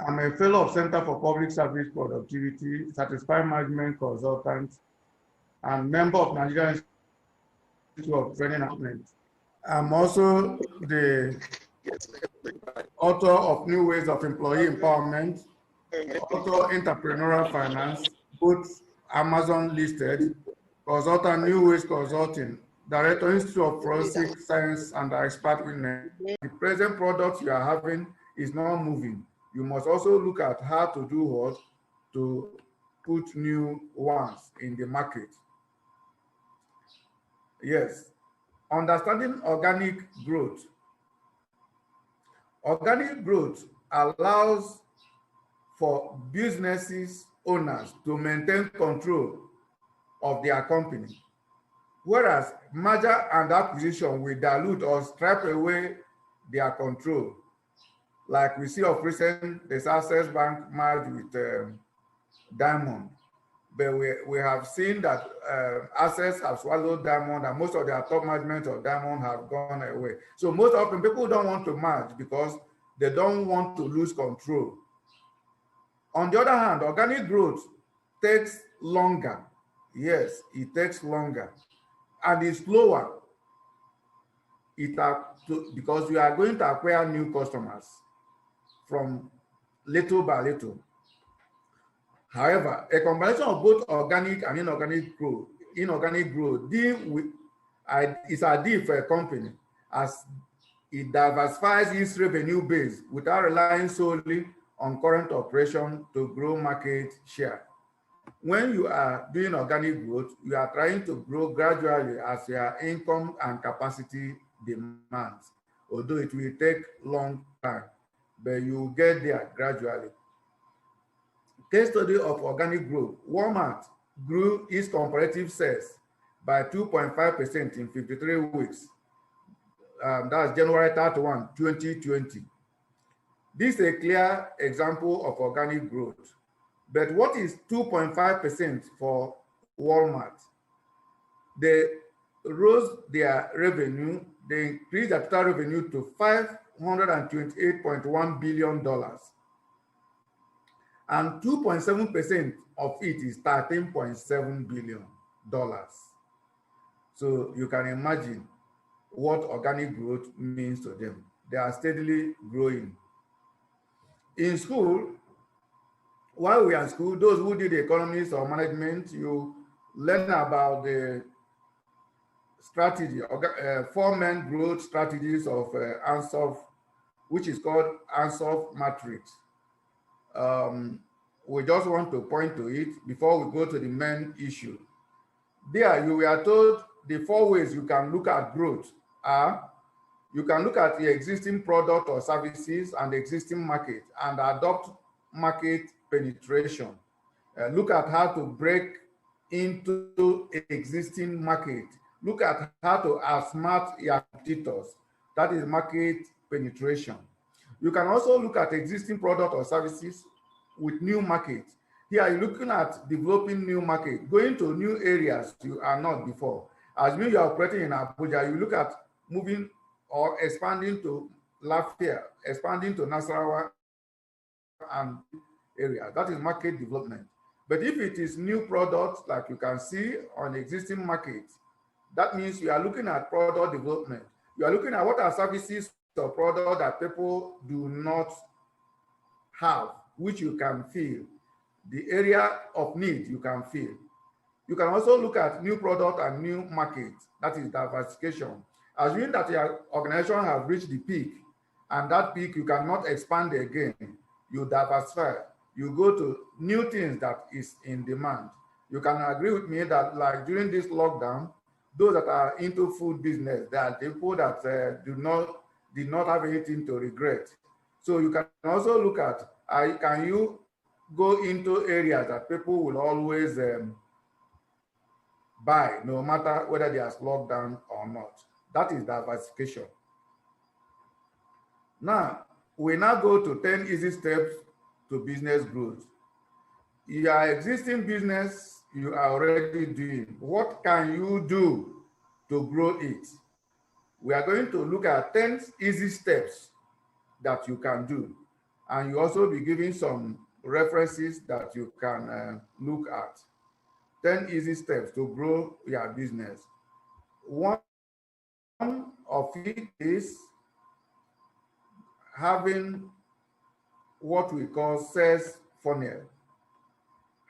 I'm a fellow of Center for Public Service Productivity, Certified Management Consultant, and member of Nigerian Institute of Training and Management. I'm also the author of New Ways of Employee Empowerment, author Entrepreneurial Finance, both Amazon listed, consultant New Ways Consulting, director Institute of Forensic Science and expert witness. The present product you are having is not moving. You must also look at how to do what to put new ones in the market. Yes, understanding organic growth. Organic growth allows for businesses owners to maintain control of their company, whereas merger and acquisition will dilute or strip away their control. Like we see of recent, this Access Bank merged with Diamond, but we have seen that Access have swallowed Diamond, and most of their top management of Diamond have gone away. So most often people don't want to merge because they don't want to lose control. On the other hand, organic growth takes longer. Yes, it takes longer and it's slower. Because we are going to acquire new customers from little by little. However, a combination of both organic and inorganic growth is a deal for a company as it diversifies its revenue base without relying solely on current operation to grow market share. When you are doing organic growth, you are trying to grow gradually as your income and capacity demands, although it will take long time, but you will get there gradually. Case study of organic growth: Walmart grew its comparative sales by 2.5% in 53 weeks. That's January 31, 2020. This is a clear example of organic growth. But what is 2.5% for Walmart? They rose their revenue, they increased their total revenue to $528.1 billion. And 2.7% of it is $13.7 billion. So you can imagine what organic growth means to them. They are steadily growing. In school, while we are in school, those who did economics or management, you learn about the strategy, four main growth strategies of Ansoff, which is called Ansoff matrix. We just want to point to it before we go to the main issue. There, you were told the four ways you can look at growth are: you can look at the existing product or services and the existing market and adopt market penetration. Look at how to break into existing market. Look at how to outsmart your competitors. That is market penetration. You can also look at existing product or services with new market. Here you're looking at developing new market, going to new areas you are not before. As when you are operating in Abuja, you look at moving or expanding to Lafayette, expanding to Nasarawa and area. That is market development. But if it is new products, like you can see on existing markets, that means you are looking at product development. You are looking at what are services or products that people do not have, which you can feel. The area of need you can feel. You can also look at new product and new market. That is diversification. Assuming that your organization has reached the peak, and that peak you cannot expand again, you diversify. You go to new things that is in demand. You can agree with me that, like during this lockdown, those that are into food business, there are people that did not have anything to regret. So you can also look at, can you go into areas that people will always buy, no matter whether there's lockdown or not. That is diversification. Now, we now go to 10 easy steps to business growth. Your existing business you are already doing. What can you do to grow it? We are going to look at 10 easy steps that you can do. And you also be given some references that you can look at. 10 easy steps to grow your business. One of it is having what we call sales funnel.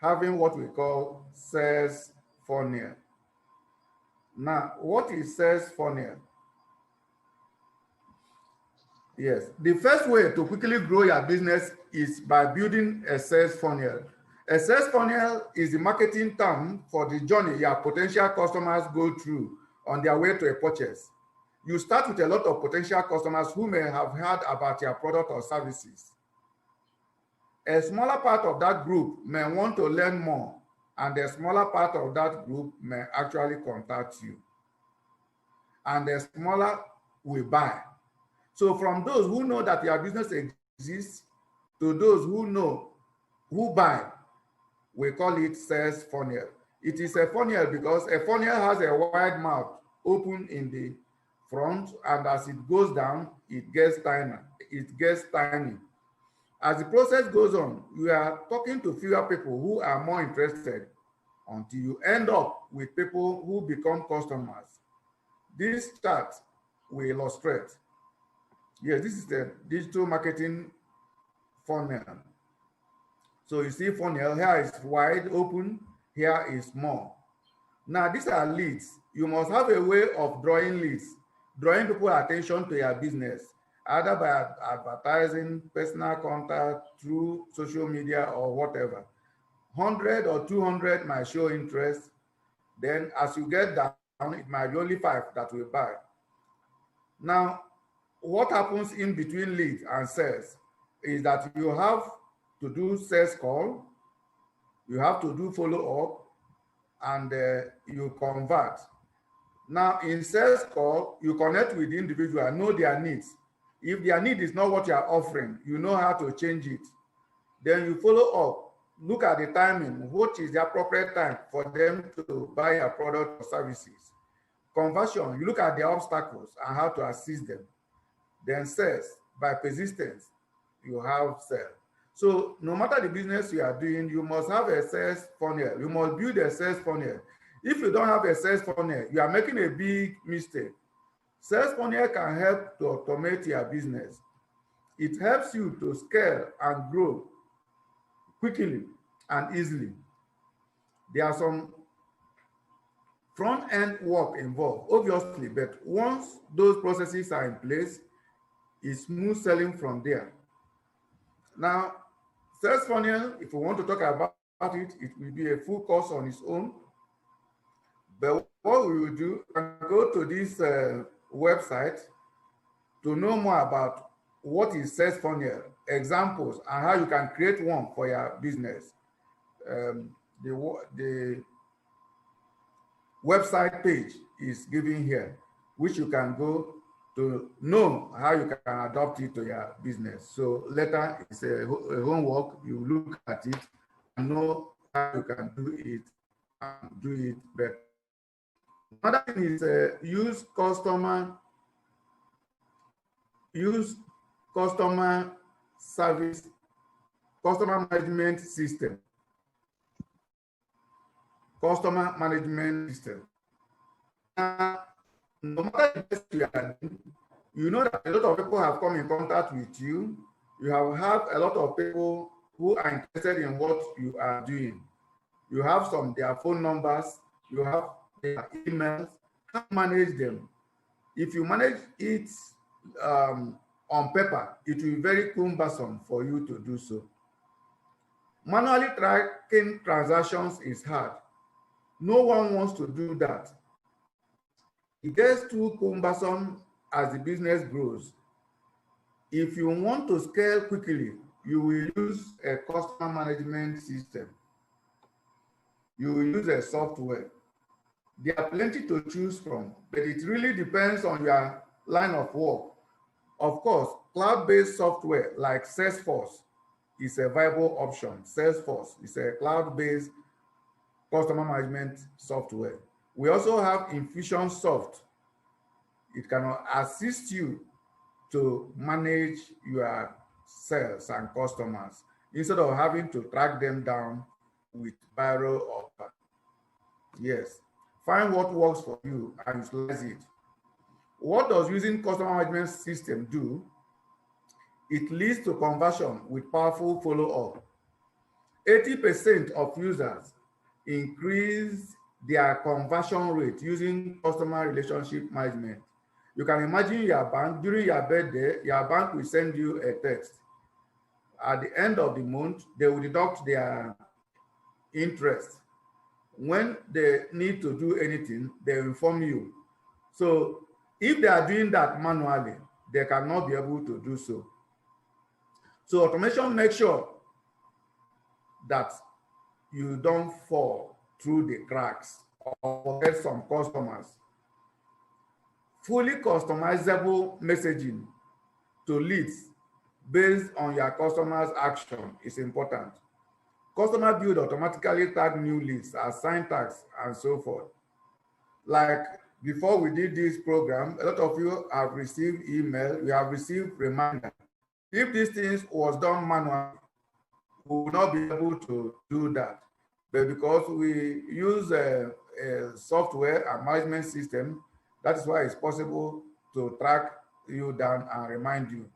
Having what we call sales funnel. Now, what is sales funnel? Yes, the first way to quickly grow your business is by building a sales funnel. A sales funnel is the marketing term for the journey your potential customers go through on their way to a purchase. You start with a lot of potential customers who may have heard about your product or services. A smaller part of that group may want to learn more, and a smaller part of that group may actually contact you. And the smaller will buy. So from those who know that your business exists to those who buy, we call it sales funnel. It is a funnel because a funnel has a wide mouth open in the front, and as it goes down, it gets tiny. As the process goes on, you are talking to fewer people who are more interested until you end up with people who become customers. This chart will illustrate. Yes, this is the digital marketing funnel. So you see funnel, here is wide open, here is small. Now these are leads. You must have a way of drawing leads, drawing people's attention to your business, either by advertising, personal contact, through social media or whatever. 100 or 200 might show interest. Then as you get down, it might be only 5 that will buy. Now, what happens in between leads and sales is that you have to do sales call, you have to do follow up, and you convert. Now, in sales call, you connect with the individual, know their needs. If their need is not what you are offering, you know how to change it. Then you follow up, look at the timing, what is the appropriate time for them to buy your product or services. Conversion, you look at the obstacles and how to assist them. Then sales, by persistence, you have sales. So no matter the business you are doing, you must have a sales funnel. You must build a sales funnel. If you don't have a sales funnel, you are making a big mistake. Sales funnel can help to automate your business. It helps you to scale and grow quickly and easily. There are some front-end work involved, obviously, but once those processes are in place, it's smooth selling from there. Now, sales funnel, if we want to talk about it, it will be a full course on its own. But what we will do, go to this website to know more about what is sales funnel, examples, and how you can create one for your business. The website page is given here, which you can go to know how you can adopt it to your business. So later, it's a homework. You look at it and know how you can do it and do it better. Another thing is use customer service, customer management system. Customer management system. No matter the best you are doing, you know that a lot of people have come in contact with you. You have had a lot of people who are interested in what you are doing. You have their phone numbers, you have their emails. How to manage them? If you manage it on paper, it will be very cumbersome for you to do so. Manually tracking transactions is hard. No one wants to do that. It gets too cumbersome as the business grows. If you want to scale quickly, you will use a customer management system. You will use a software. There are plenty to choose from, but it really depends on your line of work. Of course, cloud-based software like Salesforce is a viable option. Salesforce is a cloud-based customer management software. We also have Infusionsoft. It can assist you to manage your sales and customers instead of having to track them down with biro or pen. Yes, find what works for you and utilize it. What does using customer management system do? It leads to conversion with powerful follow-up. 80% of users increase their conversion rate using customer relationship management. You can imagine your bank, during your birthday, your bank will send you a text. At the end of the month, they will deduct their interest. When they need to do anything, they inform you. So if they are doing that manually, they cannot be able to do so. So automation makes sure that you don't fall through the cracks or forget some customers. Fully customizable messaging to leads based on your customer's action is important. Customer build automatically tag new leads, assign tags, and so forth. Like before we did this program, a lot of you have received email, you have received reminder. If these things was done manually, we will not be able to do that. But because we use a software and management system, that is why it's possible to track you down and remind you.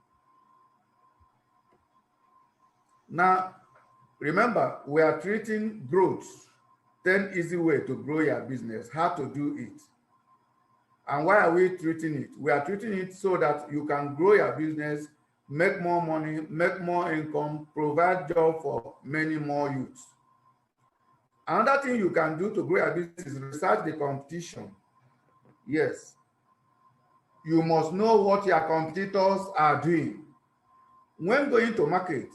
Now, remember, we are treating growth, 10 easy ways to grow your business, how to do it. And why are we treating it? We are treating it so that you can grow your business, make more money, make more income, provide job for many more youths. Another thing you can do to grow your business is research the competition. Yes. You must know what your competitors are doing. When going to market,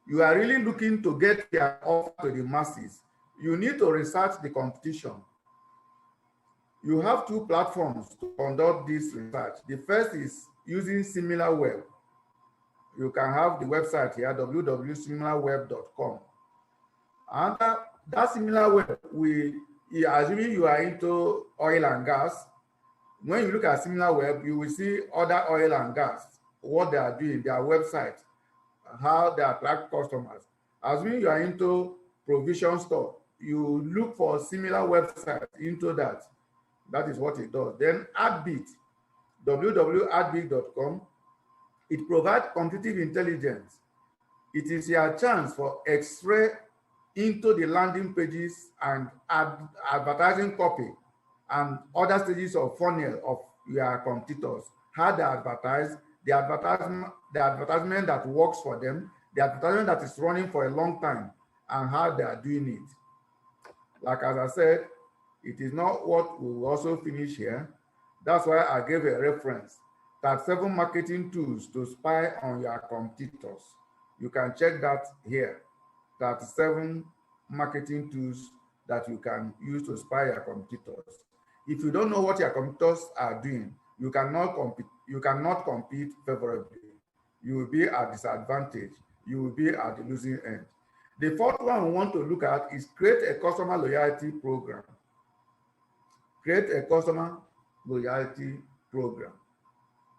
you are really looking to get your offer to the masses. You need to research the competition. You have two platforms to conduct this research. The first is using SimilarWeb. You can have the website here, www.similarweb.com. And that SimilarWeb, assuming you are into oil and gas, when you look at SimilarWeb, you will see other oil and gas, what they are doing, their website, how they attract customers. Assuming you are into provision store, you look for similar websites into that. That is what it does. Then AdBeat, www.adbeat.com, it provides competitive intelligence. It is your chance for X-ray into the landing pages and advertising copy and other stages of funnel of your competitors. How they advertise, the advertisement that works for them, the advertisement that is running for a long time, and how they are doing it. Like as I said, it is not what we will also finish here. That's why I gave a reference. That 7 marketing tools to spy on your competitors. You can check that here. That 7 marketing tools that you can use to spy your competitors. If you don't know what your competitors are doing, you cannot compete. You cannot compete favorably. You will be at disadvantage. You will be at the losing end. The fourth one we want to look at is create a customer loyalty program. Create a customer loyalty program.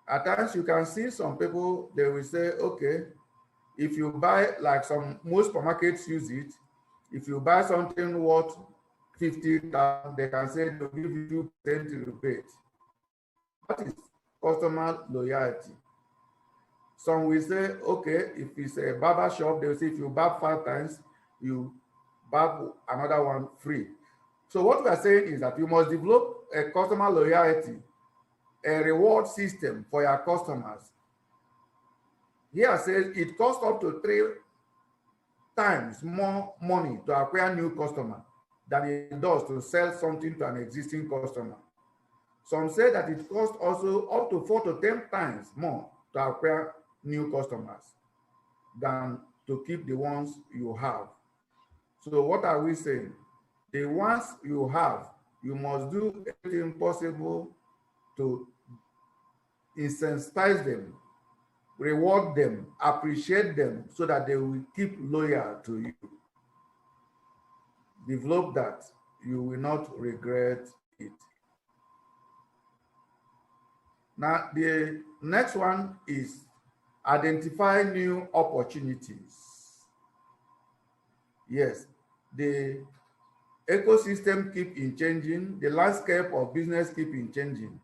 At times you can see some people, they will say, okay, if you buy, like most supermarkets use it, if you buy something worth 50,000, they can say they'll give you 2% rebate. That is customer loyalty. Some will say, okay, if it's a barber shop, they will say if you barb 5 times, you barb another one free. So what we are saying is that you must develop a customer loyalty, a reward system for your customers. Here says it costs up to 3 times more money to acquire new customer than it does to sell something to an existing customer. Some say that it costs also up to 4 to 10 times more to acquire new customers than to keep the ones you have. So what are we saying? The ones you have, you must do everything possible to incentivize them, reward them, appreciate them, so that they will keep loyal to you. Develop that. You will not regret it. Now, the next one is Identify new opportunities. Yes, the ecosystem keep in changing, the landscape of business keep in changing.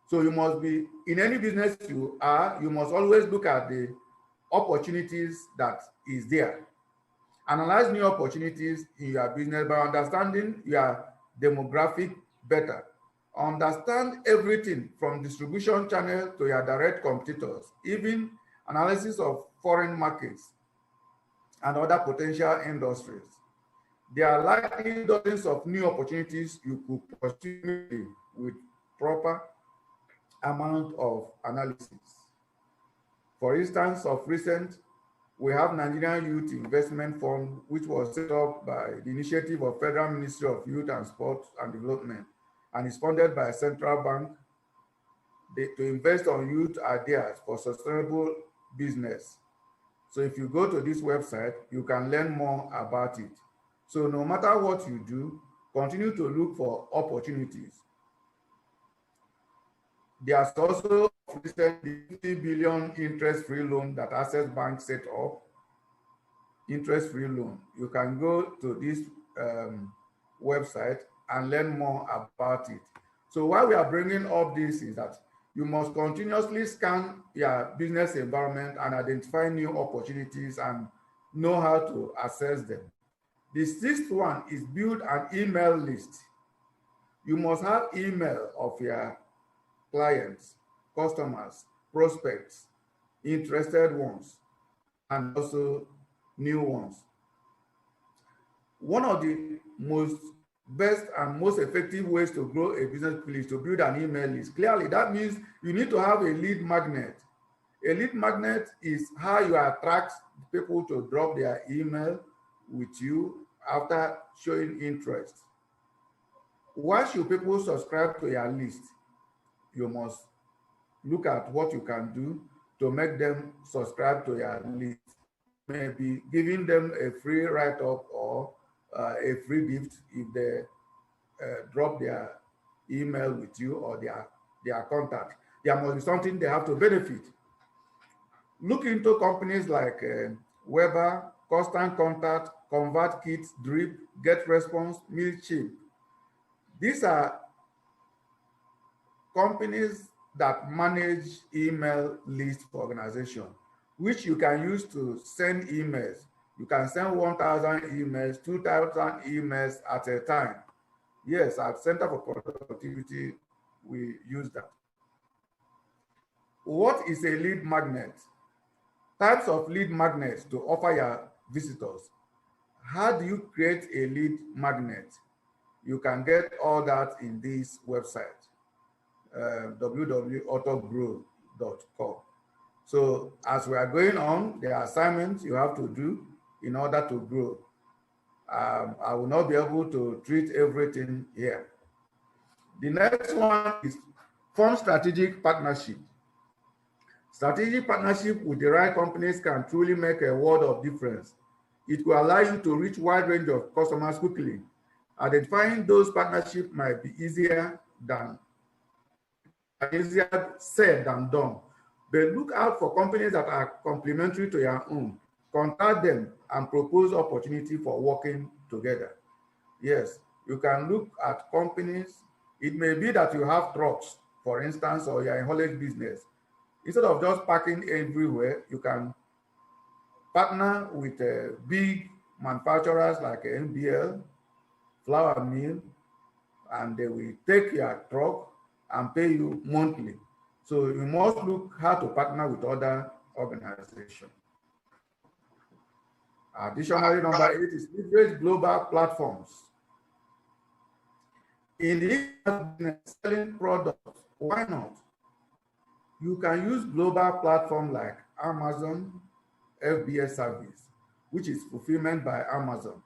So you must be, in any business you are, you must always look at the opportunities that is there. Analyze new opportunities in your business by understanding your demographic better. Understand everything from distribution channel to your direct competitors, even analysis of foreign markets and other potential industries. There are likely dozens of new opportunities you could pursue with proper amount of analysis. For instance, of recent, we have Nigerian Youth Investment Fund, which was set up by the initiative of Federal Ministry of Youth and Sport and Development, and is funded by a central bank to invest on youth ideas for sustainable business. So if you go to this website, you can learn more about it. So no matter what you do, continue to look for opportunities. There's also recently 50 billion interest-free loan that Access Bank set up. Interest-free loan. You can go to this website and learn more about it. So why we are bringing up this is that you must continuously scan your business environment and identify new opportunities and know how to access them. The sixth one is build an email list. You must have email of your clients, customers, prospects, interested ones, and also new ones. One of the most best and most effective ways to grow a business is to build an email list. Clearly, that means you need to have a lead magnet. A lead magnet is how you attract people to drop their email with you after showing interest. Why should people subscribe to your list? You must look at what you can do to make them subscribe to your list. Maybe giving them a free write-up or a free gift if they drop their email with you or their contact. There must be something they have to benefit. Look into companies like Weber, Constant Contact, ConvertKit, Drip, GetResponse, Mailchimp. These are companies that manage email list for organization, which you can use to send emails. You can send 1,000 emails, 2,000 emails at a time. Yes, at Center for Productivity, we use that. What is a lead magnet? Types of lead magnets to offer your visitors. How do you create a lead magnet? You can get all that in this website, www.autogrow.com. So as we are going on, there are assignments you have to do in order to grow. I will not be able to treat everything here. The next one is form strategic partnership. Strategic partnership with the right companies can truly make a world of difference. It will allow you to reach a wide range of customers quickly. Identifying those partnerships might be easier said than done. But look out for companies that are complementary to your own. Contact them and propose opportunity for working together. Yes, you can look at companies. It may be that you have trucks, for instance, or you're in haulage business. Instead of just parking everywhere, you can partner with big manufacturers like NBL, Flour Mill, and they will take your truck and pay you monthly. So you must look how to partner with other organizations. Additionally, number 8 is leverage global platforms. In the selling products, why not? You can use global platforms like Amazon FBA service, which is fulfillment by Amazon.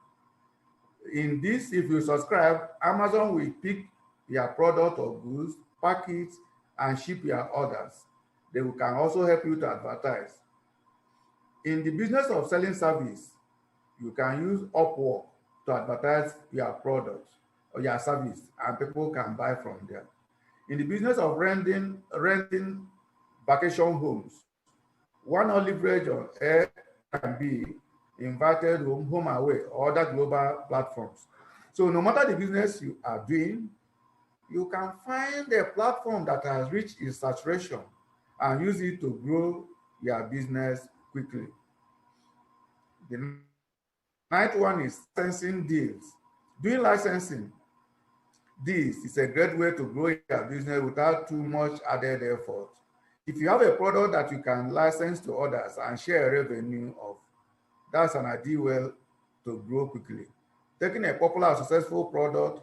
In this, if you subscribe, Amazon will pick your product or goods, pack it, and ship your orders. They can also help you to advertise. In the business of selling service, you can use Upwork to advertise your product or your service, and people can buy from there. In the business of renting vacation homes, Why not leverage on Airbnb, Invited Home Away, or other global platforms? So no matter the business you are doing, you can find a platform that has reached its saturation and use it to grow your business quickly. The ninth one is licensing deals. Doing licensing deals is a great way to grow your business without too much added effort. If you have a product that you can license to others and share a revenue of, that's an ideal way to grow quickly. Taking a popular successful product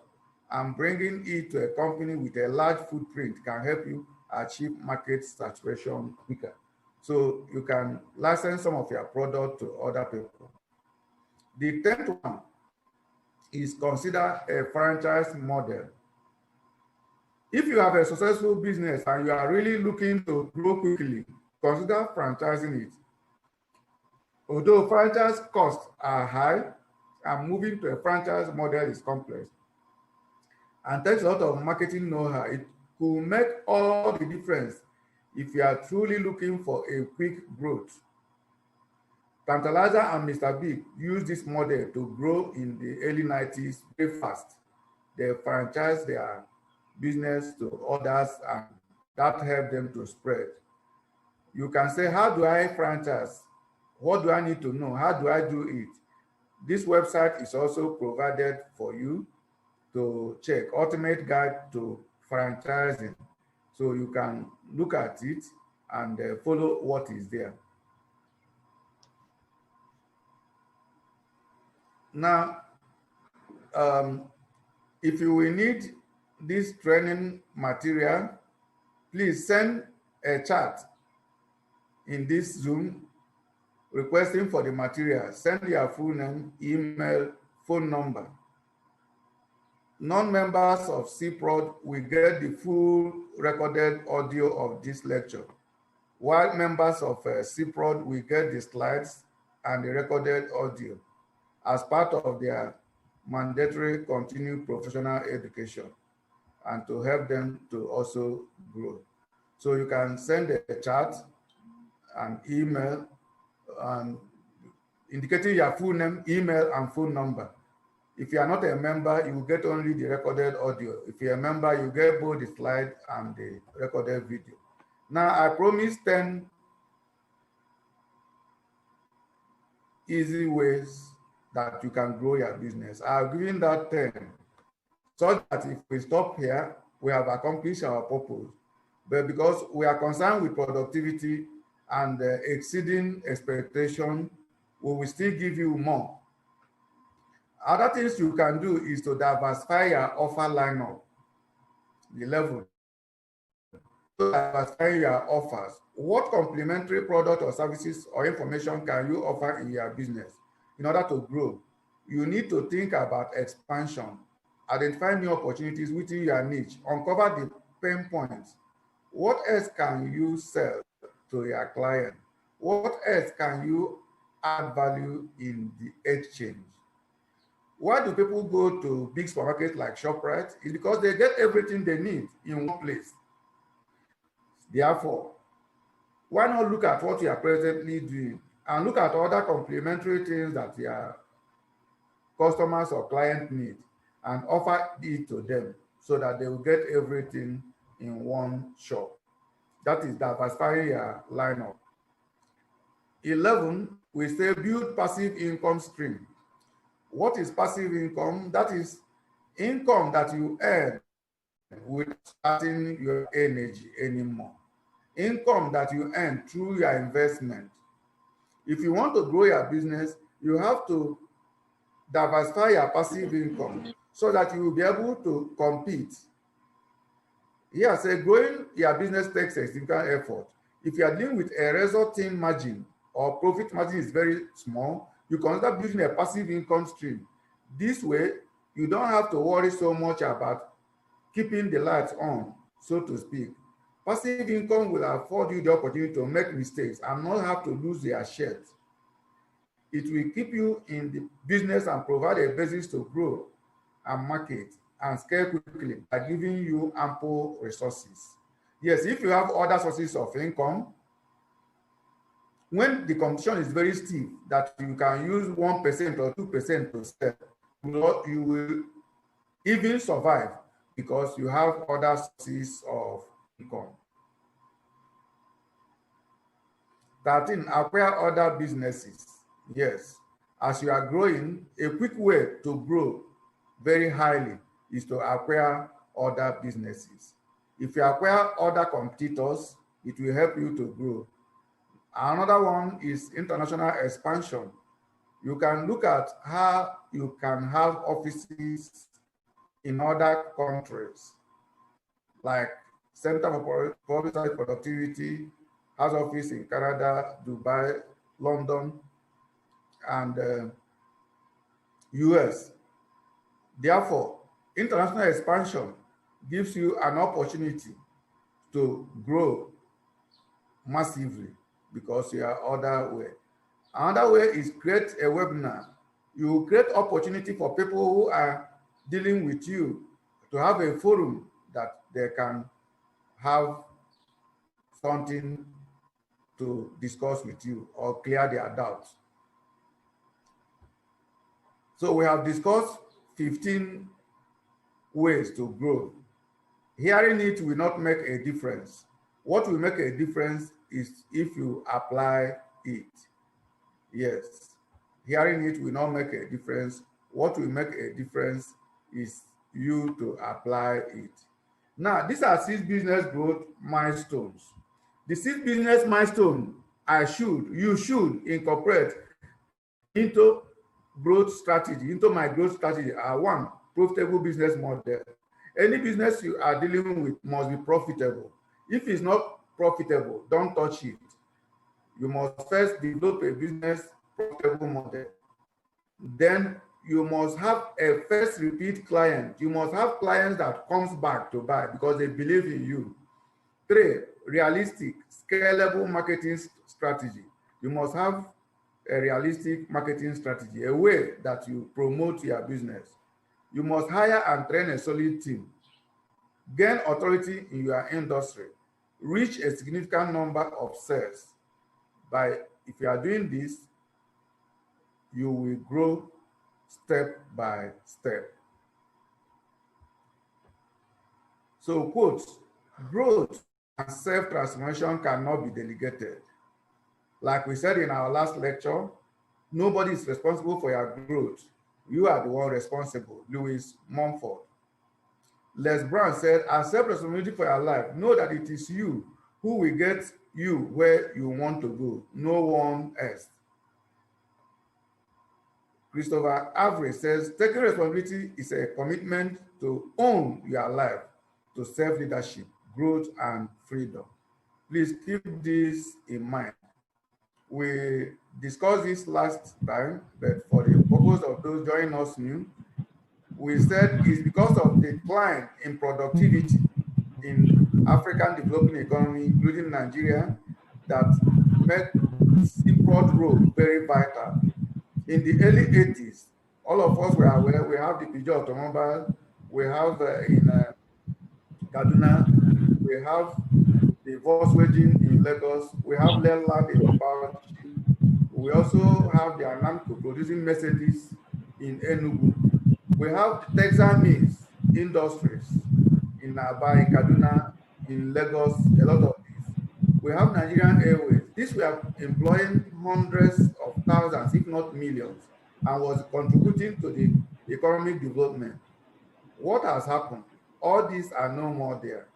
and bringing it to a company with a large footprint can help you achieve market saturation quicker. So you can license some of your product to other people. The 10th one is consider a franchise model. If you have a successful business and you are really looking to grow quickly, consider franchising it. Although franchise costs are high and moving to a franchise model is complex and takes a lot of marketing know-how, it could make all the difference if you are truly looking for a quick growth. Tantalizer and Mr. Big used this model to grow in the early 90s very fast. They franchised their business to others and that helped them to spread. You can say, how do I franchise? What do I need to know? How do I do it? This website is also provided for you to check, Ultimate Guide to Franchising. So you can look at it and follow what is there. Now, if you will need this training material, please send a chat in this Zoom requesting for the material. Send your full name, email, phone number. Non-members of CPROD will get the full recorded audio of this lecture, while members of CPROD will get the slides and the recorded audio as part of their mandatory continued professional education and to help them to also grow. So you can send a chat, an email, indicating your full name, email, and phone number. If you are not a member, you will get only the recorded audio. If you're a member, you get both the slide and the recorded video. Now, I promise 10 easy ways that you can grow your business. I've given that 10, so that if we stop here, we have accomplished our purpose. But because we are concerned with productivity and exceeding expectation, we will still give you more. Other things you can do is to diversify your offer lineup. 11, to diversify your offers. What complementary product or services or information can you offer in your business in order to grow? You need to think about expansion, identify new opportunities within your niche, uncover the pain points. What else can you sell to your client? What else can you add value in the exchange? Why do people go to big supermarkets like ShopRite? It's because they get everything they need in one place. Therefore, why not look at what you are presently doing and look at other complementary things that your customers or clients need and offer it to them so that they will get everything in one shop. That is diversifying your lineup. 11, we say build passive income stream. What is passive income? That is income that you earn without starting your energy anymore. Income that you earn through your investment. If you want to grow your business, you have to diversify your passive income so that you will be able to compete. Here, say growing your business takes a significant effort. If you are dealing with a resulting margin or profit margin is very small, you consider building a passive income stream. This way, you don't have to worry so much about keeping the lights on, so to speak. Passive income will afford you the opportunity to make mistakes and not have to lose your shares. It will keep you in the business and provide a basis to grow and market and scale quickly by giving you ample resources. Yes, if you have other sources of income, when the competition is very steep, that you can use 1% or 2% to sell, you will even survive because you have other sources of income. 13, acquire other businesses. Yes, as you are growing, a quick way to grow very highly is to acquire other businesses. If you acquire other competitors, it will help you to grow. Another one is international expansion. You can look at how you can have offices in other countries, like Center for Public Service Productivity has office in Canada, Dubai, London, and US. Therefore, international expansion gives you an opportunity to grow massively because you are other way. Another way is create a webinar. You create opportunity for people who are dealing with you to have a forum that they can have something to discuss with you or clear their doubts. So we have discussed 15 ways to grow. Hearing it will not make a difference. What will make a difference is if you apply it. Yes, hearing it will not make a difference. What will make a difference is you to apply it. Now, these are 6 business growth milestones. The 6 business milestones you should incorporate into growth strategy, into my growth strategy are: 1, profitable business model. Any business you are dealing with must be profitable. If it's not profitable, don't touch it. You must first develop a business profitable model. Then you must have a first repeat client. You must have clients that comes back to buy because they believe in you. 3, realistic, scalable marketing strategy. You must have a realistic marketing strategy, a way that you promote your business. You must hire and train a solid team. Gain authority in your industry. Reach a significant number of sales. If you are doing this, you will grow step by step. So, quote, growth and self-transformation cannot be delegated. Like we said in our last lecture, nobody is responsible for your growth. You are the one responsible. Louis Mumford. Les Brown said, accept responsibility for your life. Know that it is you who will get you where you want to go, no one else. Christopher Avery says, taking responsibility is a commitment to own your life, to self-leadership, growth, and freedom. Please keep this in mind. We discussed this last time, but for the purpose of those joining us new, we said it's because of the decline in productivity in African developing economy, including Nigeria, that made CPROD role very vital. In the early 80s, all of us were aware, we have the Peugeot automobile, we have in Kaduna, we have the Volkswagen in Lagos, we have Leland in Power. We also have the Aramco producing Mercedes in Enugu. We have the Texan Mills Industries in Aba, in Kaduna, in Lagos, a lot of these. We have Nigerian Airways. This we are employing hundreds of thousands, if not millions, and was contributing to the economic development. What has happened? All these are no more there.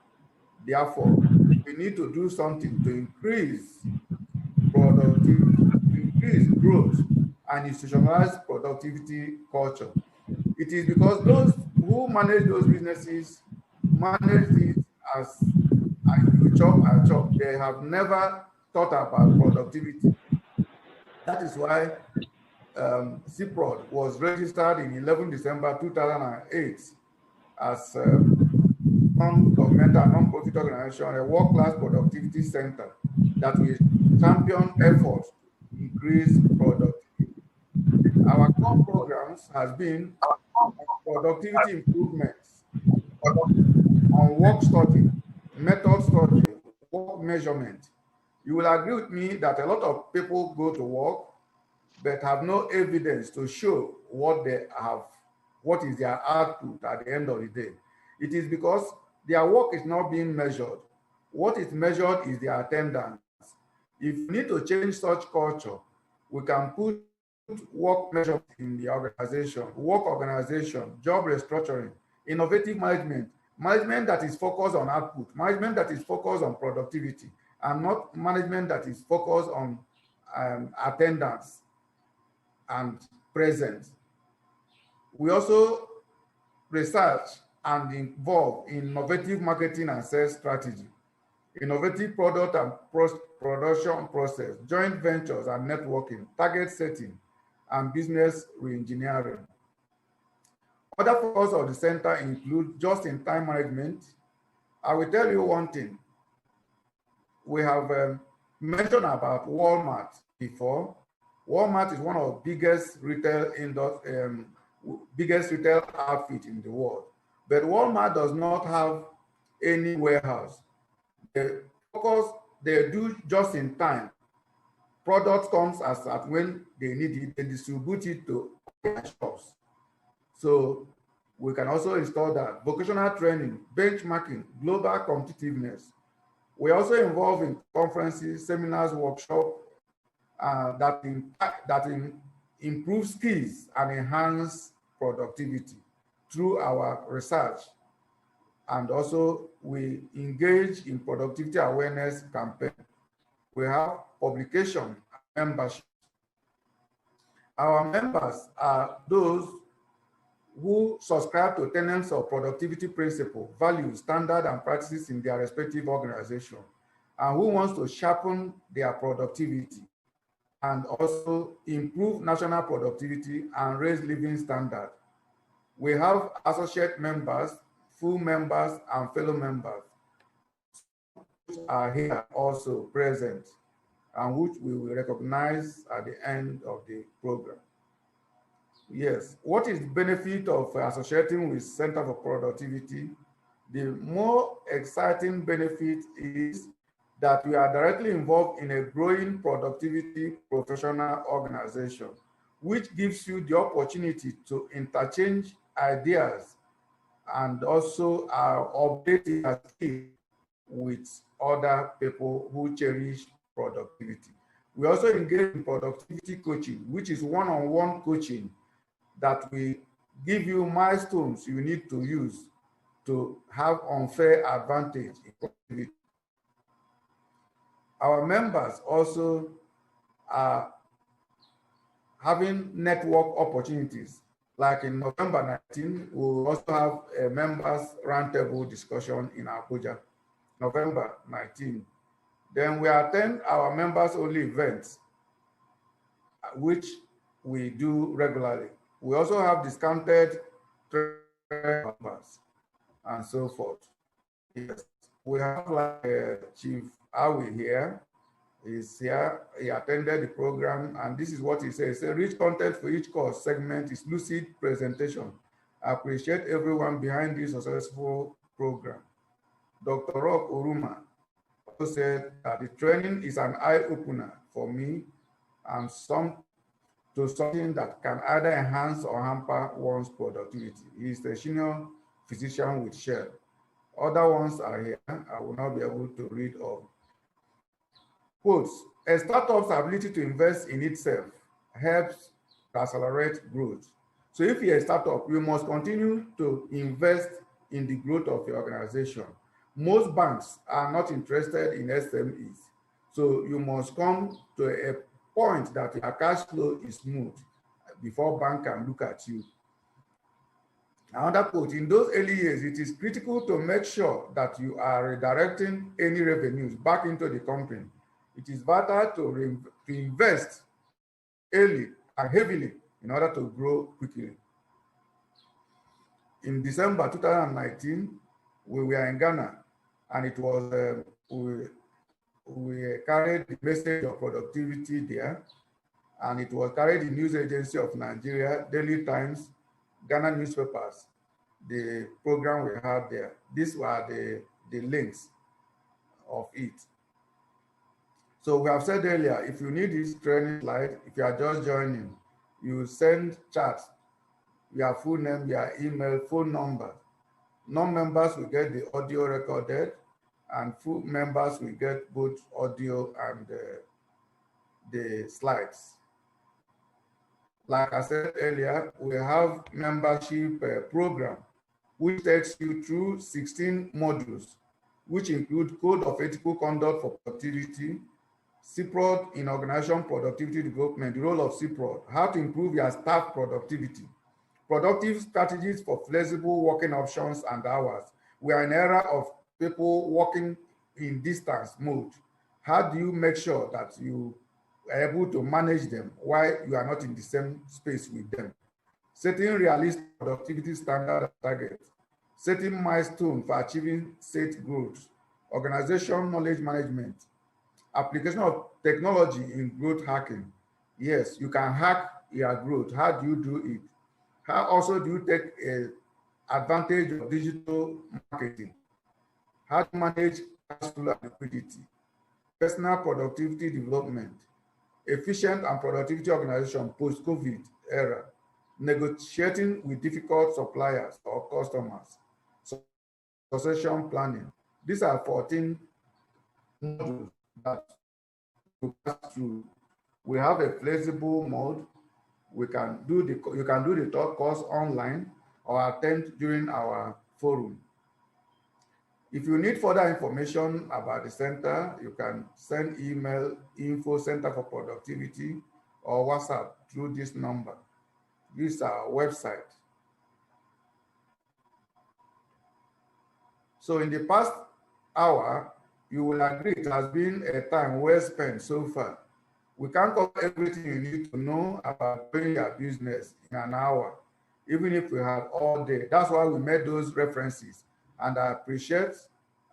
Therefore, we need to do something to increase productivity, increase growth, and institutionalize productivity culture. It is because those who manage those businesses manage it as you chop and chop. They have never thought about productivity. That is why CPROD was registered in 11 December 2008 as a non-governmental, non-profit organization, a world-class productivity center that will champion efforts to increase productivity. Our core programs has been productivity improvements on work study, method study, work measurement. You will agree with me that a lot of people go to work but have no evidence to show what they have, what is their output at the end of the day. It is because their work is not being measured. What is measured is their attendance. If you need to change such culture, we can put work measurement in the organization, work organization, job restructuring, innovative management, management that is focused on output, management that is focused on productivity, and not management that is focused on attendance and presence. We also research and involve in innovative marketing and sales strategy, innovative product and production process, joint ventures and networking, target setting, and business reengineering. Other focus of the center include just-in-time management. I will tell you one thing. We have mentioned about Walmart before. Walmart is one of the biggest retail outfit in the world. But Walmart does not have any warehouse. They do just in time. Product comes as at when they need it, they distribute it to their shops. So we can also install that. Vocational training, benchmarking, global competitiveness. We're also involved in conferences, seminars, workshops that improve skills and enhance productivity through our research. And also we engage in productivity awareness campaign. We have publication and membership. Our members are those who subscribe to tenets of productivity principle, values, standards, and practices in their respective organization, and who wants to sharpen their productivity and also improve national productivity and raise living standard. We have associate members, full members, and fellow members who are here also present and which we will recognize at the end of the program. Yes, what is the benefit of associating with Center for Productivity? The more exciting benefit is that we are directly involved in a growing productivity professional organization, which gives you the opportunity to interchange ideas and also update your skills with other people who cherish productivity. We also engage in productivity coaching, which is one-on-one coaching that we give you milestones you need to use to have unfair advantage in productivity. Our members also are having network opportunities. Like in November 19, we will also have a members roundtable discussion in Abuja, November 19. Then we attend our members only events, which we do regularly. We also have discounted members and so forth. Yes, we have like Chief Awi here. He's here. He attended the program, and this is what he says. Rich content for each course segment is lucid presentation. I appreciate everyone behind this successful program. Dr. Rock Oruma also said that the training is an eye-opener for me and something that can either enhance or hamper one's productivity. He is a senior physician with Shell. Other ones are here. I will not be able to read all. Quotes, a startup's ability to invest in itself helps to accelerate growth. So if you're a startup, you must continue to invest in the growth of your organization. Most banks are not interested in SMEs. So you must come to a point that your cash flow is smooth before bank can look at you. Another quote, in those early years, it is critical to make sure that you are redirecting any revenues back into the company. It is vital to invest early and heavily in order to grow quickly. In December 2019, we were in Ghana, and it was, we carried the message of productivity there, and it was carried in News Agency of Nigeria, Daily Times, Ghana newspapers, the program we had there. These were the links of it. So we have said earlier, if you need this training slide, if you are just joining, you send chat, your full name, your email, phone number. Non-members will get the audio recorded, and full members will get both audio and the slides. Like I said earlier, we have membership program, which takes you through 16 modules, which include Code of Ethical Conduct for Productivity, CPROD in Organization Productivity Development, the role of CPROD, how to improve your staff productivity, productive strategies for flexible working options and hours. We are in an era of people working in distance mode. How do you make sure that you are able to manage them while you are not in the same space with them? Setting realistic productivity standard and targets, setting milestones for achieving set goals, organization knowledge management, application of technology in growth hacking. Yes, you can hack your growth. How do you do it? How also do you take advantage of digital marketing? How to manage cash flow and liquidity? Personal productivity development, efficient and productivity organization post-COVID era, negotiating with difficult suppliers or customers, succession planning. These are 14 modules that you pass through. We have a flexible mode. You can do the talk course online or attend during our forum. If you need further information about the center, you can send email info Center for Productivity or WhatsApp through this number. This is our website. So in the past hour, you will agree it has been a time well spent so far. We can't cover everything you need to know about doing your business in an hour, even if we had all day. That's why we made those references. And I appreciate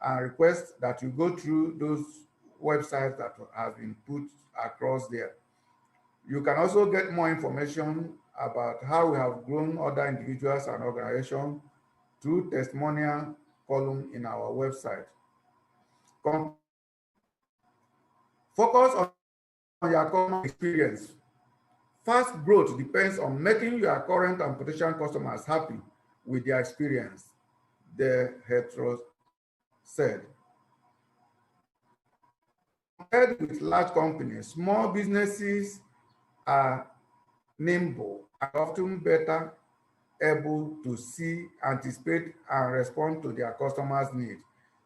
and request that you go through those websites that have been put across there. You can also get more information about how we have grown other individuals and organizations through testimonial column in our website. Focus on your current experience. Fast growth depends on making your current and potential customers happy with their experience, the hetero said. Compared with large companies, small businesses are nimble and often better able to see, anticipate, and respond to their customers' needs.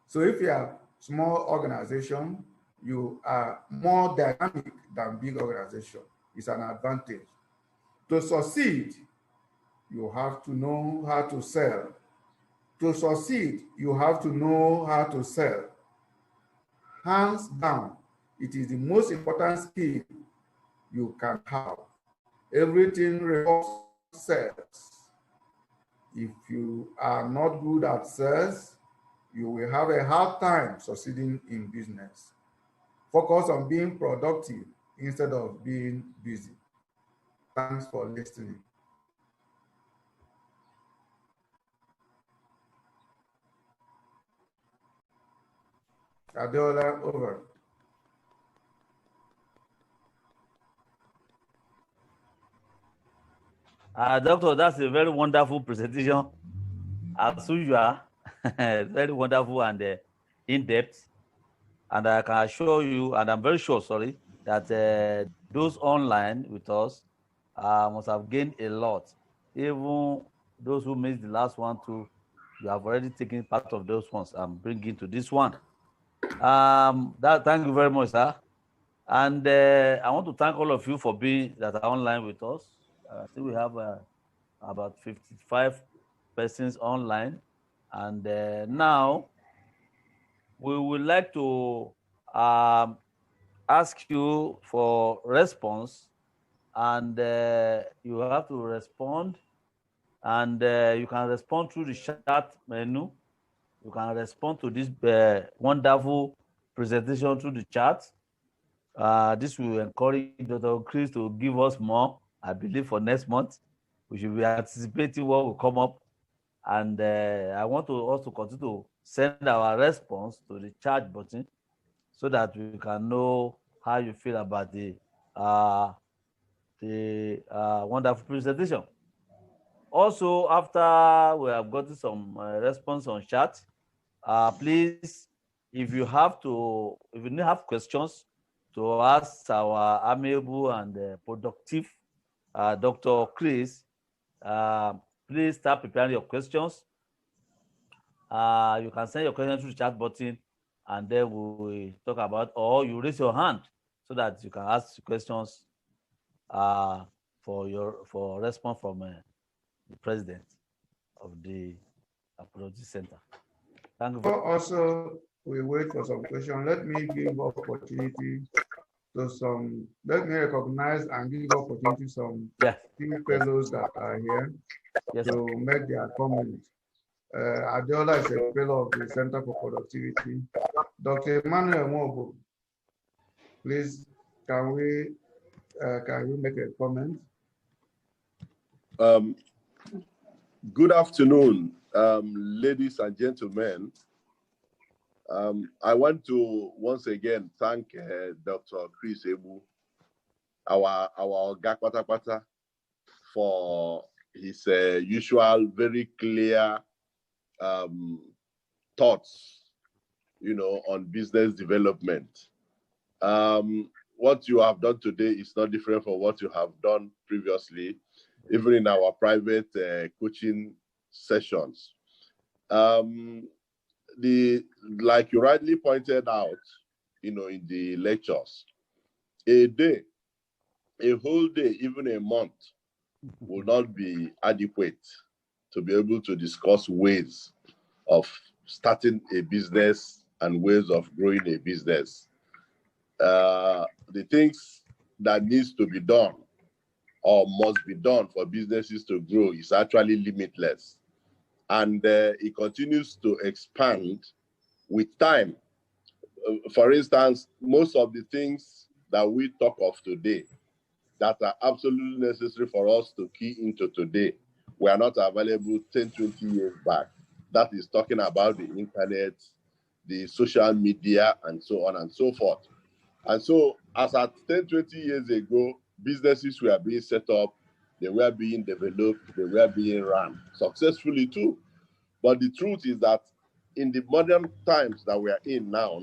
So if you are a small organization, you are more dynamic than big organization. It's an advantage. To succeed, you have to know how to sell. To succeed, you have to know how to sell. Hands down, it is the most important skill you can have. Everything revolves sales. If you are not good at sales, you will have a hard time succeeding in business. Focus on being productive instead of being busy. Thanks for listening. Adeola, over. Doctor, that's a very wonderful presentation, as usual. Very wonderful and in-depth. And I can assure you, and I'm very sure, sorry, that those online with us must have gained a lot. Even those who missed the last one too, you have already taken part of those ones and bringing to this one. Thank you very much, sir. And I want to thank all of you for being that are online with us. I think we have about 55 persons online. And now we would like to ask you for response, and you have to respond, and you can respond through the chat menu. You can respond to this wonderful presentation through the chat. This will encourage Dr. Chris to give us more, I believe, for next month. We should be anticipating what will come up. And I want to also continue to send our response to the chat button so that we can know how you feel about the wonderful presentation. Also, after we have gotten some response on chat, please, if you have questions to ask our amiable and productive Dr. Chris, please start preparing your questions. You can send your question through the chat button, and then we talk about, or you raise your hand so that you can ask questions for response from the president of the Apology Center. Thank you. Also, we wait for some questions. Let me give opportunity to some. Let me recognize and give opportunity to some few fellows that are here to make their comments. Adiola is a fellow of the Center for Productivity. Dr. Emmanuel Mobo, please, can you make a comment? Good afternoon, ladies and gentlemen. I want to once again thank Dr. Chris Ebu, our Oga Patapata, for his usual very clear thoughts, on business development. What you have done today is not different from what you have done previously, even in our private coaching sessions. Like you rightly pointed out, in the lectures, a whole day, even a month, will not be adequate to be able to discuss ways of starting a business and ways of growing a business. The things that needs to be done or must be done for businesses to grow is actually limitless. And it continues to expand with time. For instance, most of the things that we talk of today that are absolutely necessary for us to key into today were not available 10, 20 years back. That is talking about the internet, the social media, and so on and so forth. And so, as at 10, 20 years ago, businesses were being set up, they were being developed, they were being run successfully too. But the truth is that in the modern times that we are in now,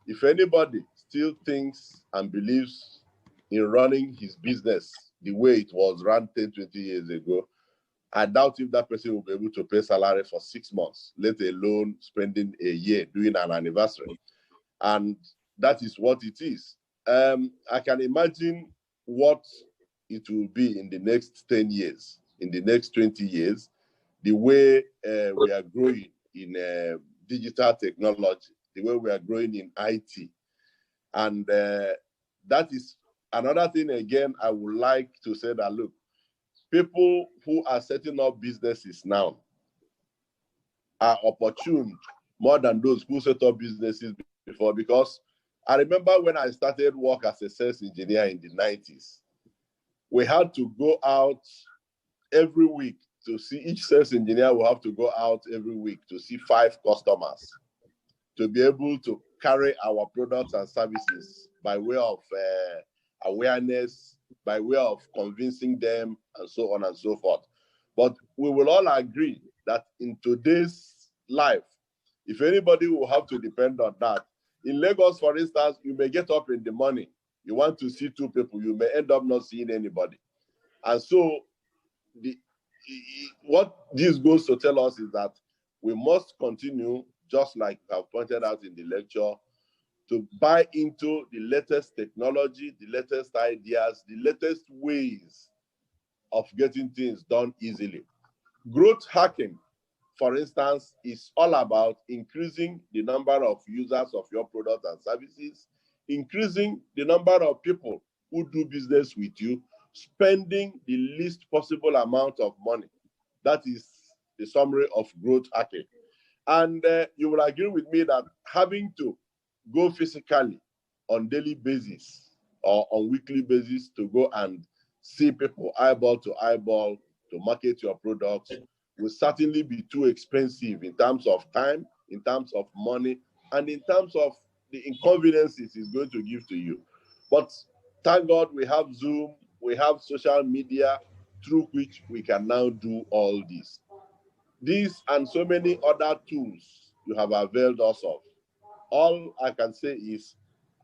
if anybody still thinks and believes in running his business the way it was run 10, 20 years ago, I doubt if that person will be able to pay salary for 6 months, let alone spending a year doing an anniversary. And that is what it is. I can imagine what it will be in the next 10 years, in the next 20 years, the way we are growing in digital technology, the way we are growing in IT. And that is another thing, again, I would like to say that, look, people who are setting up businesses now are opportune more than those who set up businesses before, because I remember when I started work as a sales engineer in the 90s, we had to go out every week to see, each sales engineer will have to go out every week to see 5 customers to be able to carry our products and services by way of awareness, by way of convincing them, and so on and so forth. But we will all agree that in today's life, if anybody will have to depend on that, in Lagos, for instance, you may get up in the morning, you want to see 2 people, you may end up not seeing anybody. And so what this goes to tell us is that we must continue, just like I've pointed out in the lecture, to buy into the latest technology, the latest ideas, the latest ways of getting things done easily. Growth hacking, for instance, is all about increasing the number of users of your products and services, increasing the number of people who do business with you, spending the least possible amount of money. That is the summary of growth hacking. And you will agree with me that having to go physically on daily basis or on weekly basis to go and see people eyeball to eyeball to market your products will certainly be too expensive in terms of time, in terms of money, and in terms of the inconveniences it's going to give to you. But thank God we have Zoom, we have social media through which we can now do all this. These and so many other tools you have availed us of. All I can say is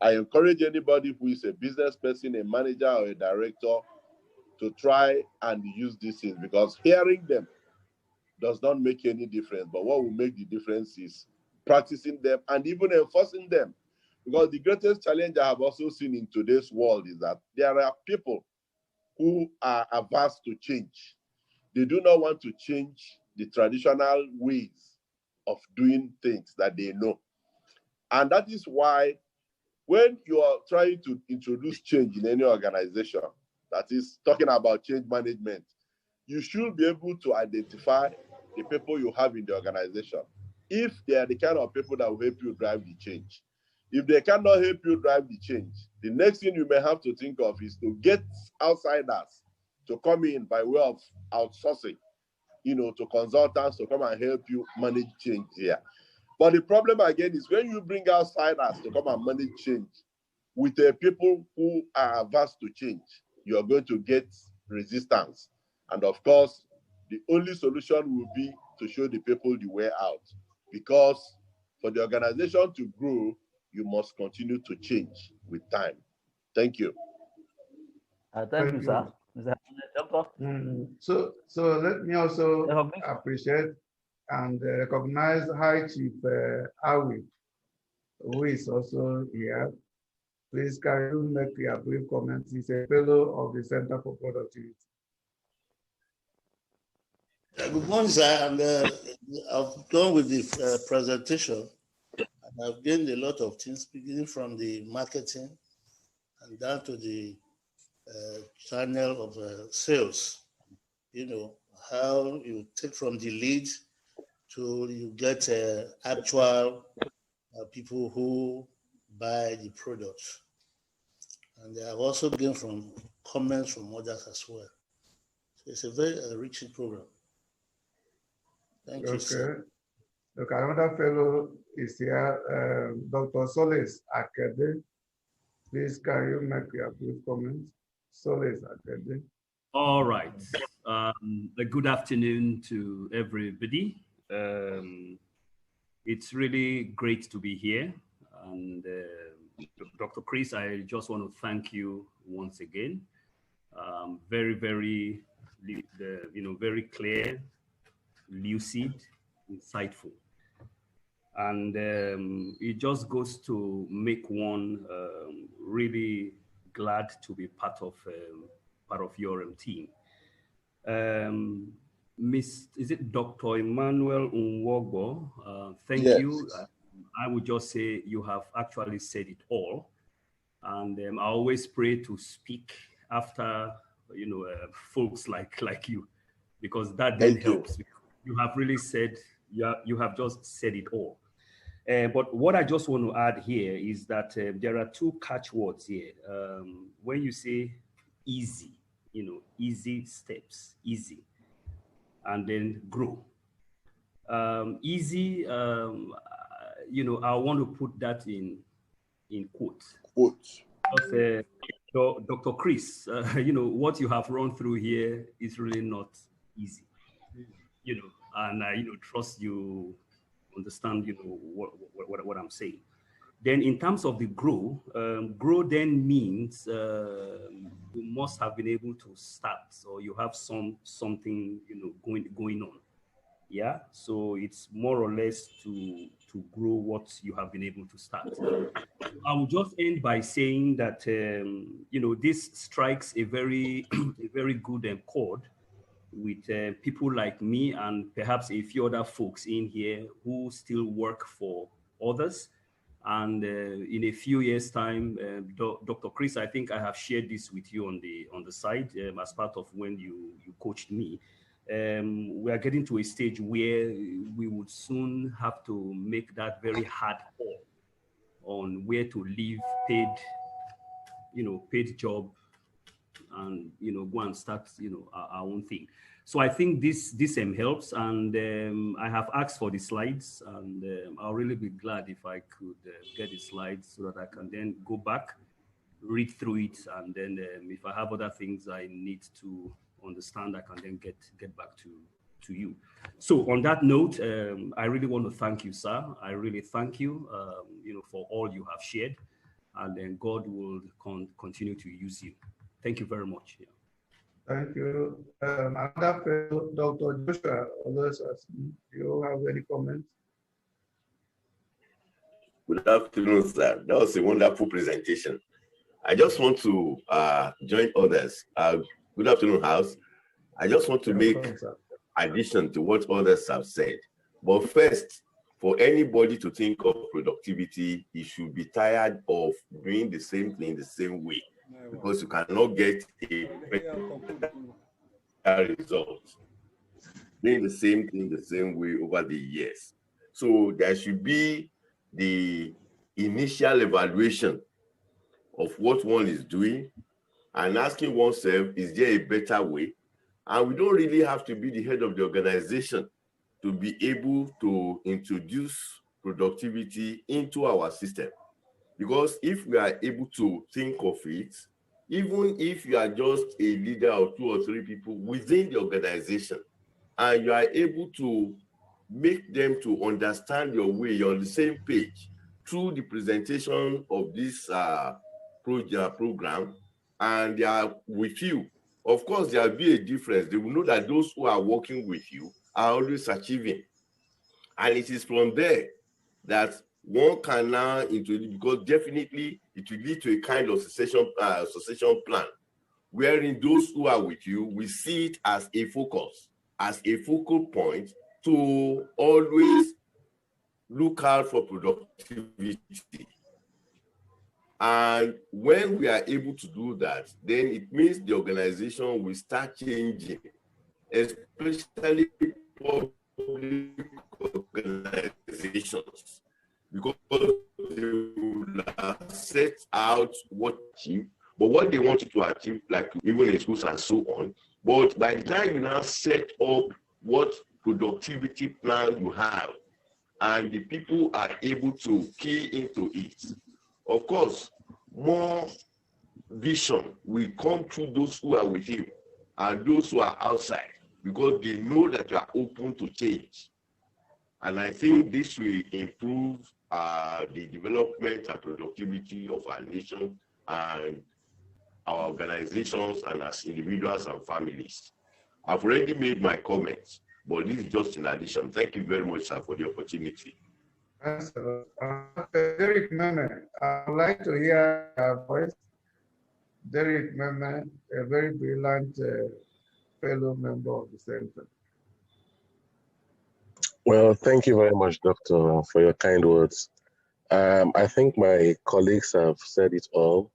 I encourage anybody who is a business person, a manager, or a director to try and use these things, because hearing them does not make any difference. But what will make the difference is practicing them and even enforcing them. Because the greatest challenge I have also seen in today's world is that there are people who are averse to change. They do not want to change the traditional ways of doing things that they know. And that is why when you are trying to introduce change in any organization, that is talking about change management, you should be able to identify the people you have in the organization, if they are the kind of people that will help you drive the change. If they cannot help you drive the change, the next thing you may have to think of is to get outsiders to come in by way of outsourcing, to consultants to come and help you manage change here. But the problem again is when you bring outsiders to come and manage change with the people who are averse to change, you are going to get resistance. And of course, the only solution will be to show the people the way out. Because for the organization to grow, you must continue to change with time. Thank you. Thank you, sir. Doctor? So let me also appreciate and recognize High Chief Awi, who is also here. Please, can you make a brief comment? He's a fellow of the Center for Productivity. Good morning, sir. And I've gone with the presentation, and I've gained a lot of things, beginning from the marketing and down to the channel of sales. How you take from the lead to you get actual people who buy the products. And I've also gained from comments from others as well. So it's a very enriching program. Thank you, sir. Look, another fellow is here, Dr. Solis Akede. Please, can you make a brief comment? Solis Akede. All right. Good afternoon to everybody. It's really great to be here. And Dr. Chris, I just want to thank you once again. Very, very, very clear, lucid, insightful. And it just goes to make one really glad to be part of your team. Is it Dr. Emmanuel Nwogbo? Thank you. I would just say you have actually said it all. And I always pray to speak after, folks like you, because that then helps. You have really said, you have just said it all. But what I just want to add here is that there are two catchwords here. When you say easy, easy steps, easy, and then grow. Easy, I want to put that in quotes. Because, Dr. Chris, what you have run through here is really not easy. And I, trust you understand, what I'm saying. Then in terms of the grow then means you must have been able to start, or you have something, going on. Yeah. So it's more or less to grow what you have been able to start. I will just end by saying that, this strikes a very, a very good chord with people like me and perhaps a few other folks in here who still work for others. And in a few years' time, Dr. Chris, I think I have shared this with you on the side as part of when you coached me. We are getting to a stage where we would soon have to make that very hard call on where to leave paid job and go and start our own thing. So I think this helps, and I have asked for the slides, and I'll really be glad if I could get the slides so that I can then go back read through it, and then if I have other things I need to understand, I can then get back to you. So on that note, I really want to thank you, sir. I really thank you, for all you have shared, and then God will continue to use you. Thank you very much. Yeah. Thank you. Another fellow, Dr. Joshua, do you have any comments? Good afternoon, sir. That was a wonderful presentation. I just want to join others. Good afternoon, House. I just want to make addition to what others have said. But first, for anybody to think of productivity, you should be tired of doing the same thing the same way, because you cannot get a better result doing the same thing the same way over the years. So there should be the initial evaluation of what one is doing and asking oneself, is there a better way? And we don't really have to be the head of the organization to be able to introduce productivity into our system. Because if we are able to think of it, even if you are just a leader of 2 or 3 people within the organization, and you are able to make them to understand your way, you're on the same page through the presentation of this program, and they are with you. Of course, there will be a difference. They will know that those who are working with you are always achieving. And it is from there that one can now introduce, because definitely it will lead to a kind of succession plan, wherein those who are with you will see it as a focus, as a focal point to always look out for productivity. And when we are able to do that, then it means the organization will start changing, especially public organizations, because they will set out what to achieve, but what they want to achieve, like even in schools and so on. But by the time you now set up what productivity plan you have, and the people are able to key into it, of course, more vision will come through those who are with you and those who are outside, because they know that you are open to change. And I think this will improve the development and productivity of our nation and our organizations and as individuals and families. I've already made my comments, but this is just in addition. Thank you very much, sir, for the opportunity. Thanks a lot. Derek Meme, I would like to hear your voice. Derek Meme, a very brilliant fellow member of the center. Well, thank you very much, Doctor, for your kind words. I think my colleagues have said it all.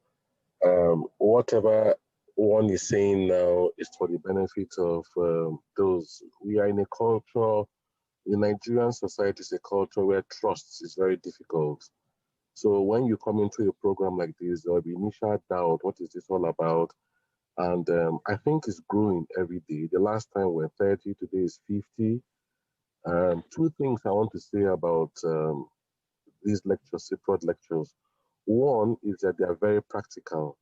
Whatever one is saying now is for the benefit of those. We are in a culture, the Nigerian society is a culture where trust is very difficult. So when you come into a program like this, there will be initial doubt, what is this all about? And I think it's growing every day. The last time we were 30, today is 50. 2 things I want to say about these lectures, CPROD lectures. One is that they are very practical.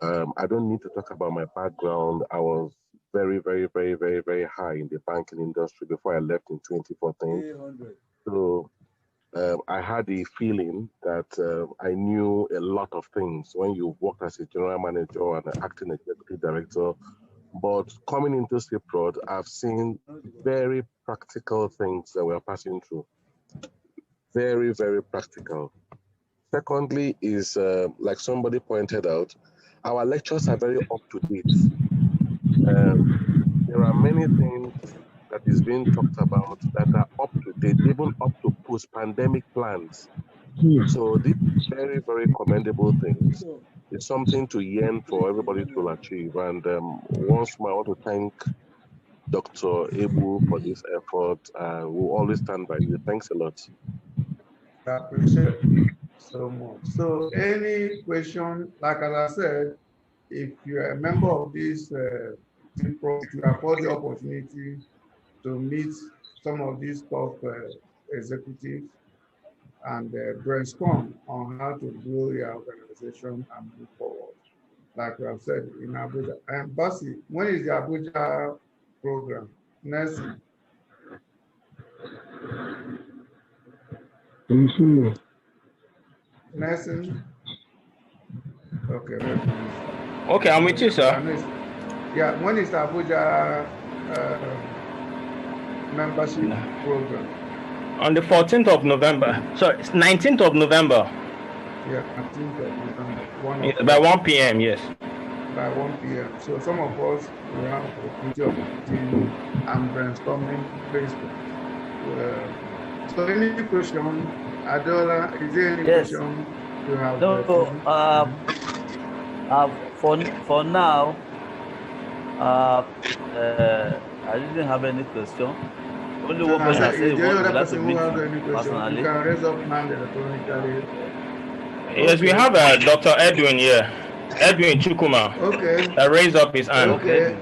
I don't need to talk about my background. I was very, very, very, very, very high in the banking industry before I left in 2014. So I had a feeling that I knew a lot of things when you worked as a general manager and an acting executive director. But coming into CPROD, I've seen very practical things that we're passing through. Very, very practical. Secondly is, like somebody pointed out, our lectures are very up to date. There are many things that is being talked about that are up to date, even up to post-pandemic plans. So these very, very commendable things. It's something to yearn for everybody to achieve. And once more, I want to thank Dr. Ebu for this effort. We'll always stand by you. Thanks a lot. I appreciate it so much. So any question, like as I said, if you're a member of this team, you afford the opportunity to meet some of these top executives and brainstorm on how to grow your organization and move forward. Like we have said in Abuja. And Basi, when is the Abuja program? Nelson. Nelson. Okay. Okay, I'm with you, sir. Yeah, when is the Abuja membership program? On the 14th of November. Sorry, it's 19th of November. Yeah, 19th of November. By 1 p.m., yes. By 1 p.m. So some of us will have the opportunity of meeting and brainstorming Facebook. So any question, Adola, is there any question you have? No, for now, I didn't have any question. Only one person has said he would like to meet personally. You can raise up hand electronically. Yes, we have Dr. Edwin here. Edwin Chukuma. Okay. Raise up his hand. Okay.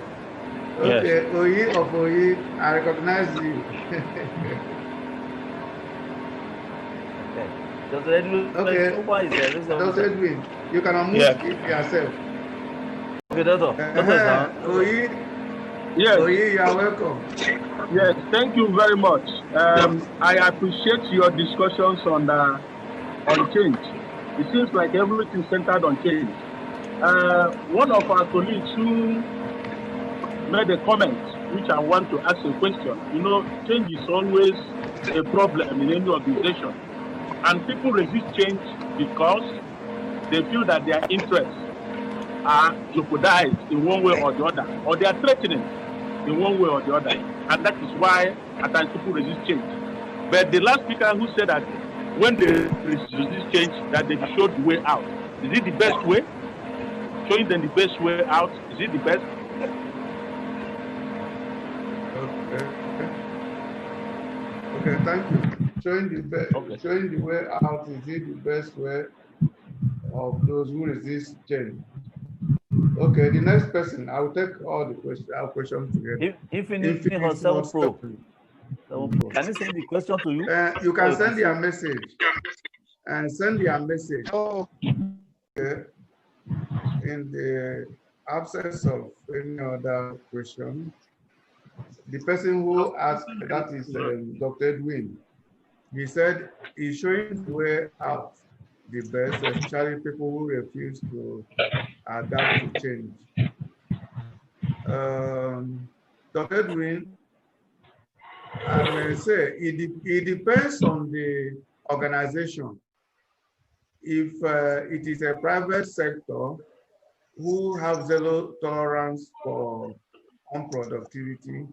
Okay. Yes. Oyi of Oyi, I recognize you. Dr. Edwin, okay. Dr. Edwin, you can unmute yourself. Okay, Doctor. Oyi. Yes. Oyi, you are welcome. Yes, thank you very much. I appreciate your discussions on change. It seems like everything centered on change. One of our colleagues who made a comment, which I want to ask a question. You know, change is always a problem in any organization. And people resist change because they feel that their interests are jeopardized in one way or the other, or they are threatening in one way or the other. And that is why at times people resist change. But the last speaker who said that when they resist change, that they be showed the way out. Is it the best way? Showing them the best way out, is it the best? Okay, thank you. Showing the way out, is it the best way of those who resist change? Okay, the next person, I will take all the questions together. Infinity or 7 Pro. Can you send the question to you? You can send your message. And send your message. Okay. In the absence of any other question, the person who asked, that is Dr. Edwin, he said he's showing the way out the best, especially people who refuse to adapt to change. Dr. Edwin, I may say it depends on the organization. If it is a private sector who have zero tolerance for unproductivity,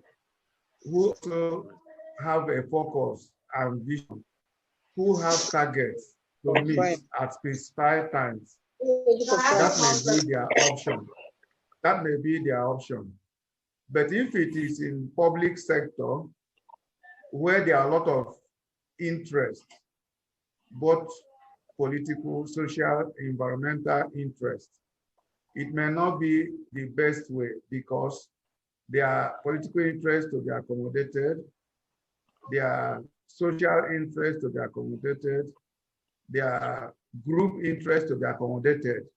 who also have a focus and vision, who have targets to meet at specified times, that may be their option. That may be their option. But if it is in public sector, where there are a lot of interest, both political, social, environmental interest, it may not be the best way because their political interest to be accommodated, their social interest to be accommodated, their group interest to be accommodated,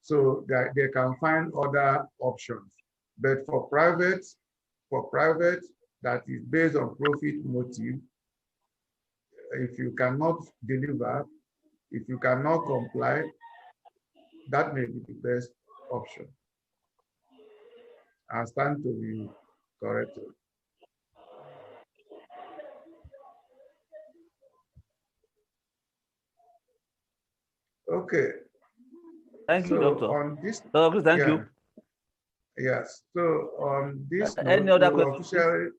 so that they can find other options. But for private that is based on profit motive, if you cannot deliver, if you cannot comply, that may be the best option. I stand to be corrected. Okay. Thank you, Doctor. On this, Doctor, thank you. Yes. So on this, any other questions?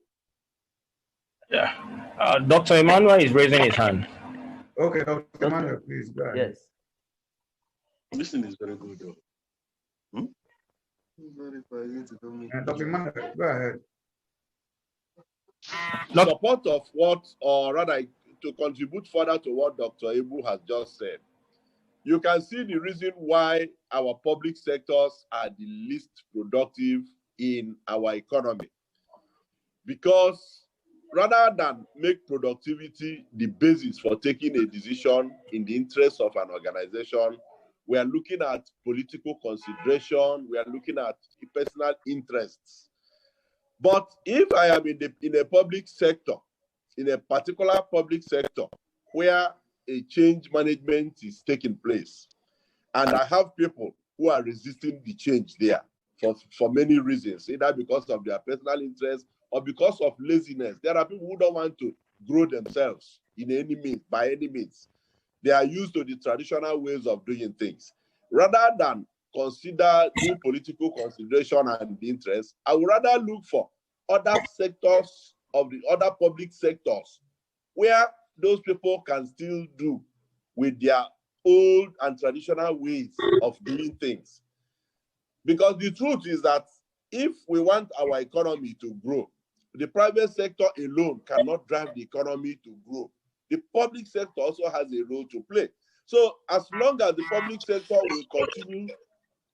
Dr. Emmanuel is raising his hand. Okay, Dr. Emmanuel, please go ahead. Yes. This thing is very good, though. Dr. Emmanuel, go ahead. Support of what, or rather to contribute further to what Dr. Ebu has just said, you can see the reason why our public sectors are the least productive in our economy. Because rather than make productivity the basis for taking a decision in the interest of an organization, we are looking at political consideration, we are looking at personal interests. But if I am in a public sector, in a particular public sector where a change management is taking place, and I have people who are resisting the change there for many reasons, either because of their personal interest or because of laziness. There are people who don't want to grow themselves in any means, by any means. They are used to the traditional ways of doing things. Rather than consider the political consideration and interest, I would rather look for other sectors of the other public sectors where those people can still do with their old and traditional ways of doing things. Because the truth is that if we want our economy to grow, the private sector alone cannot drive the economy to grow. The public sector also has a role to play. So as long as the public sector will continue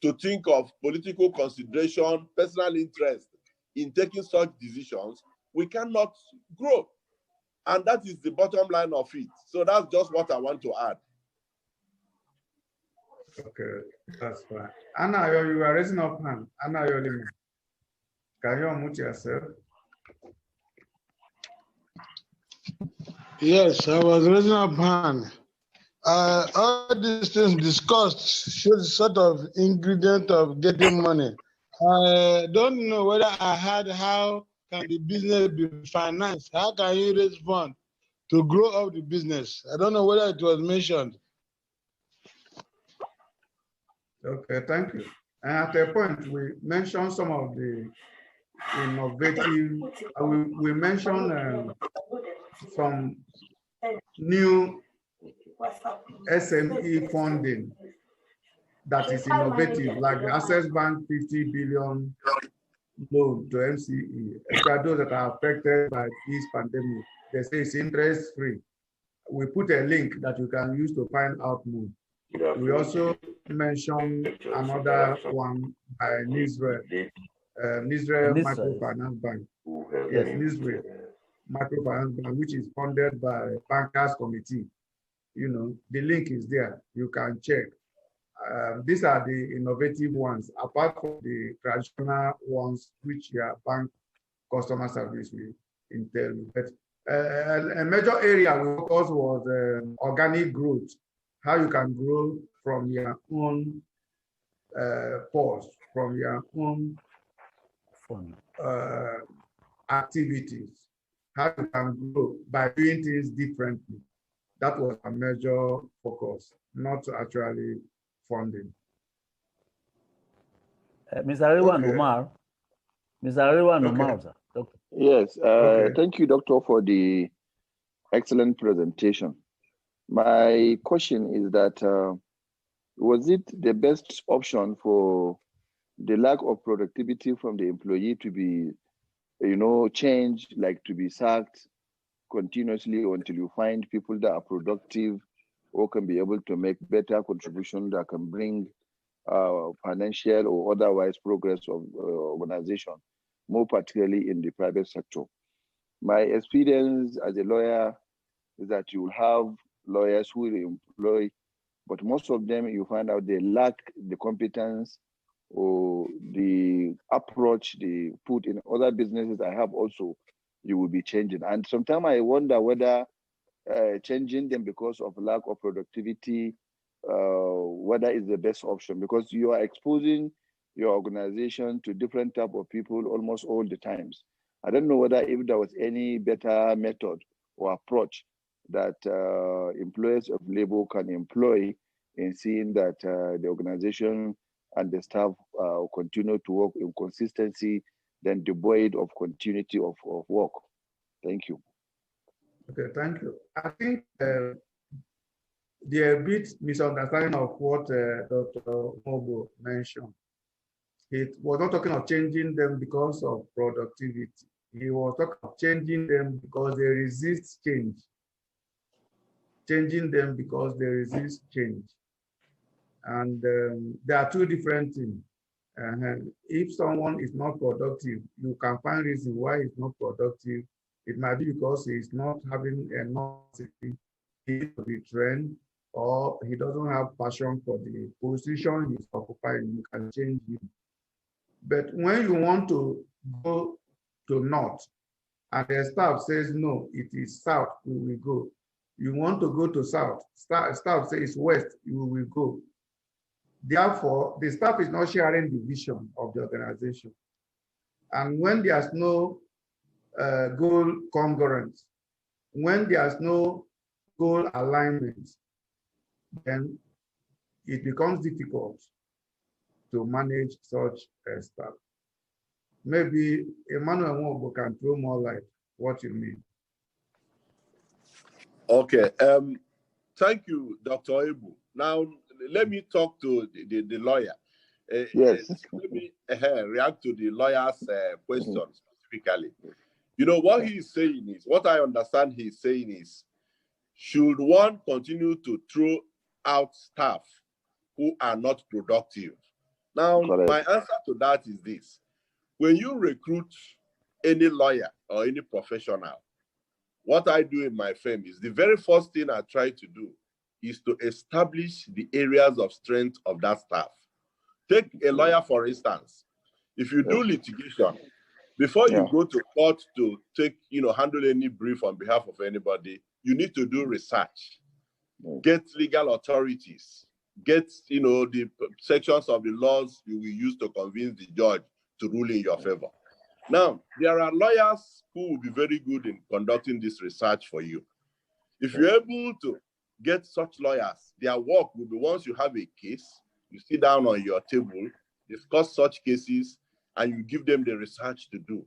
to think of political consideration, personal interest in taking such decisions, we cannot grow. And that is the bottom line of it. So that's just what I want to add. Okay, that's fine. Anna, you are raising up hand. Anna, can you unmute yourself? Yes, I was raising up hand. All these things discussed should sort of ingredient of getting money. I don't know whether I heard how can the business be financed? How can you raise funds to grow up the business? I don't know whether it was mentioned. Okay, thank you. And at a point, we mentioned some of the innovative, we mentioned some new SME funding that is innovative, like the Access Bank 50 billion loan to MCE. For those that are affected by this pandemic, they say it's interest-free. We put a link that you can use to find out more. We also mentioned another one by Nisrael Microfinance Bank. Yes, Nisrael Microfinance Bank, which is funded by Bankers Committee. You know, the link is there. You can check. These are the innovative ones, apart from the traditional ones, which are bank customer service will entail. But a major area we focused was organic growth, how you can grow from your own pause, from your own activities, how you can grow by doing things differently. That was a major focus, not actually funding. Mr. Ariwan Umar. Mr. Ariwan Umar, sir. Doctor. Yes, thank you, Doctor, for the excellent presentation. My question is that, was it the best option for the lack of productivity from the employee to be, changed, like to be sacked continuously until you find people that are productive or can be able to make better contribution that can bring financial or otherwise progress of organization, more particularly in the private sector? My experience as a lawyer is that you will have lawyers who will employ, but most of them you find out they lack the competence or the approach they put in other businesses I have also, you will be changing. And sometimes I wonder whether changing them because of lack of productivity, whether is the best option, because you are exposing your organization to different type of people almost all the times. I don't know whether if there was any better method or approach that employers of labor can employ in seeing that the organization and the staff continue to work in consistency, then devoid of continuity of work. Thank you. Okay, thank you. I think there are a bit misunderstanding of what Dr. Mobo mentioned. He was not talking of changing them because of productivity. He was talking of changing them because they resist change. Changing them because they resist change. And there are two different things. If someone is not productive, you can find reason why he's not productive It might be because he's not having enough to be trained, or he doesn't have passion for the position he's occupying. You can change him. But when you want to go to north, and the staff says, no, it is south, we will go. You want to go to south, staff says west, you will go. Therefore, the staff is not sharing the vision of the organization. And when there's no goal congruence, when there's no goal alignment, then it becomes difficult to manage such a staff. Maybe Emmanuel Nwobo can throw more light. What you mean? Okay. Thank you, Dr. Ebu. Now, let me talk to the lawyer. Yes. Let me react to the lawyer's question specifically. You know, what he's saying is, what I understand he's saying is, should one continue to throw out staff who are not productive? Now, my answer to that is this. When you recruit any lawyer or any professional, what I do in my firm is the very first thing I try to do is to establish the areas of strength of that staff. Take a lawyer, for instance. If you do litigation, before you go to court to take, handle any brief on behalf of anybody, you need to do research, get legal authorities, get, the sections of the laws you will use to convince the judge to rule in your favor. Now, there are lawyers who will be very good in conducting this research for you. If you're able to get such lawyers, their work will be, once you have a case, you sit down on your table, discuss such cases, and you give them the research to do.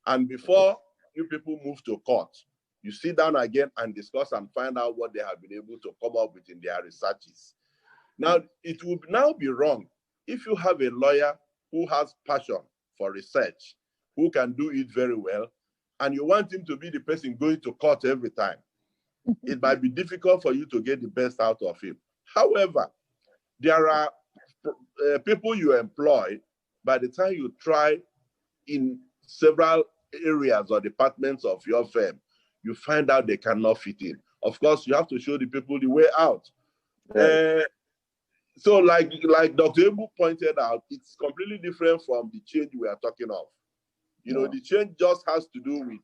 And before you people move to court, you sit down again and discuss and find out what they have been able to come up with in their researches. Now, it would now be wrong if you have a lawyer who has passion for research, who can do it very well, and you want him to be the person going to court every time. It might be difficult for you to get the best out of him. However, there are people you employ, by the time you try in several areas or departments of your firm, you find out they cannot fit in. Of course, you have to show the people the way out. So like Dr. Ebu pointed out, it's completely different from the change we are talking of. The change just has to do with,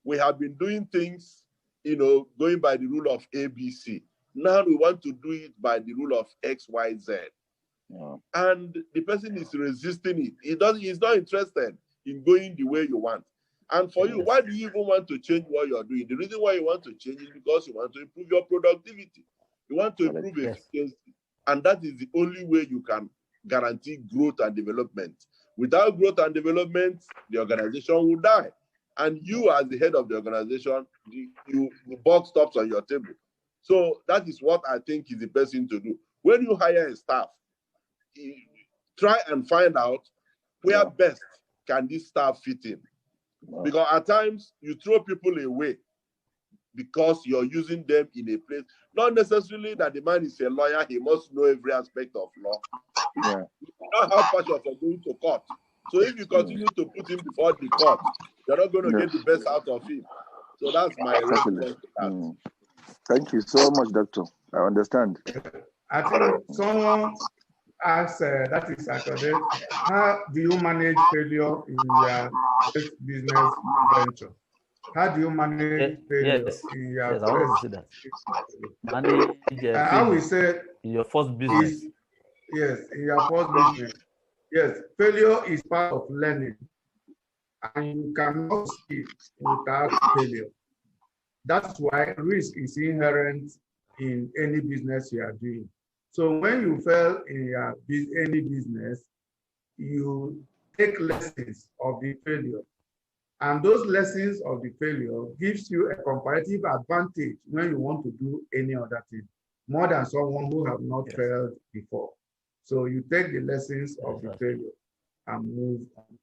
we have been doing things, going by the rule of ABC. Now we want to do it by the rule of XYZ. And the person is resisting it. He's not interested in going the way you want. And for you, why do you even want to change what you're doing? The reason why you want to change is because you want to improve your productivity. You want to improve efficiency. And that is the only way you can guarantee growth and development. Without growth and development, the organization will die. And you, as the head of the organization, the buck stops on your table. So that is what I think is the best thing to do. When you hire a staff, try and find out where best can this staff fit in. Because at times, you throw people away because you're using them in a place. Not necessarily that the man is a lawyer, he must know every aspect of law. You don't have passion for going to court. So if you continue to put him before the court, you're not going to get the best out of him. So that's my response to that. Thank you so much, Doctor. I understand. I think someone asked, that is accurate, how do you manage failure in your business venture? How do you manage failure in your I want to say that. Manage how we say in your first business. Yes, in your first business. Yes, failure is part of learning, and you cannot succeed without failure. That's why risk is inherent in any business you are doing. So when you fail in any business, you take lessons of the failure. And those lessons of the failure gives you a comparative advantage when you want to do any other thing, more than someone who have not failed before. So you take the lessons of the failure and move on.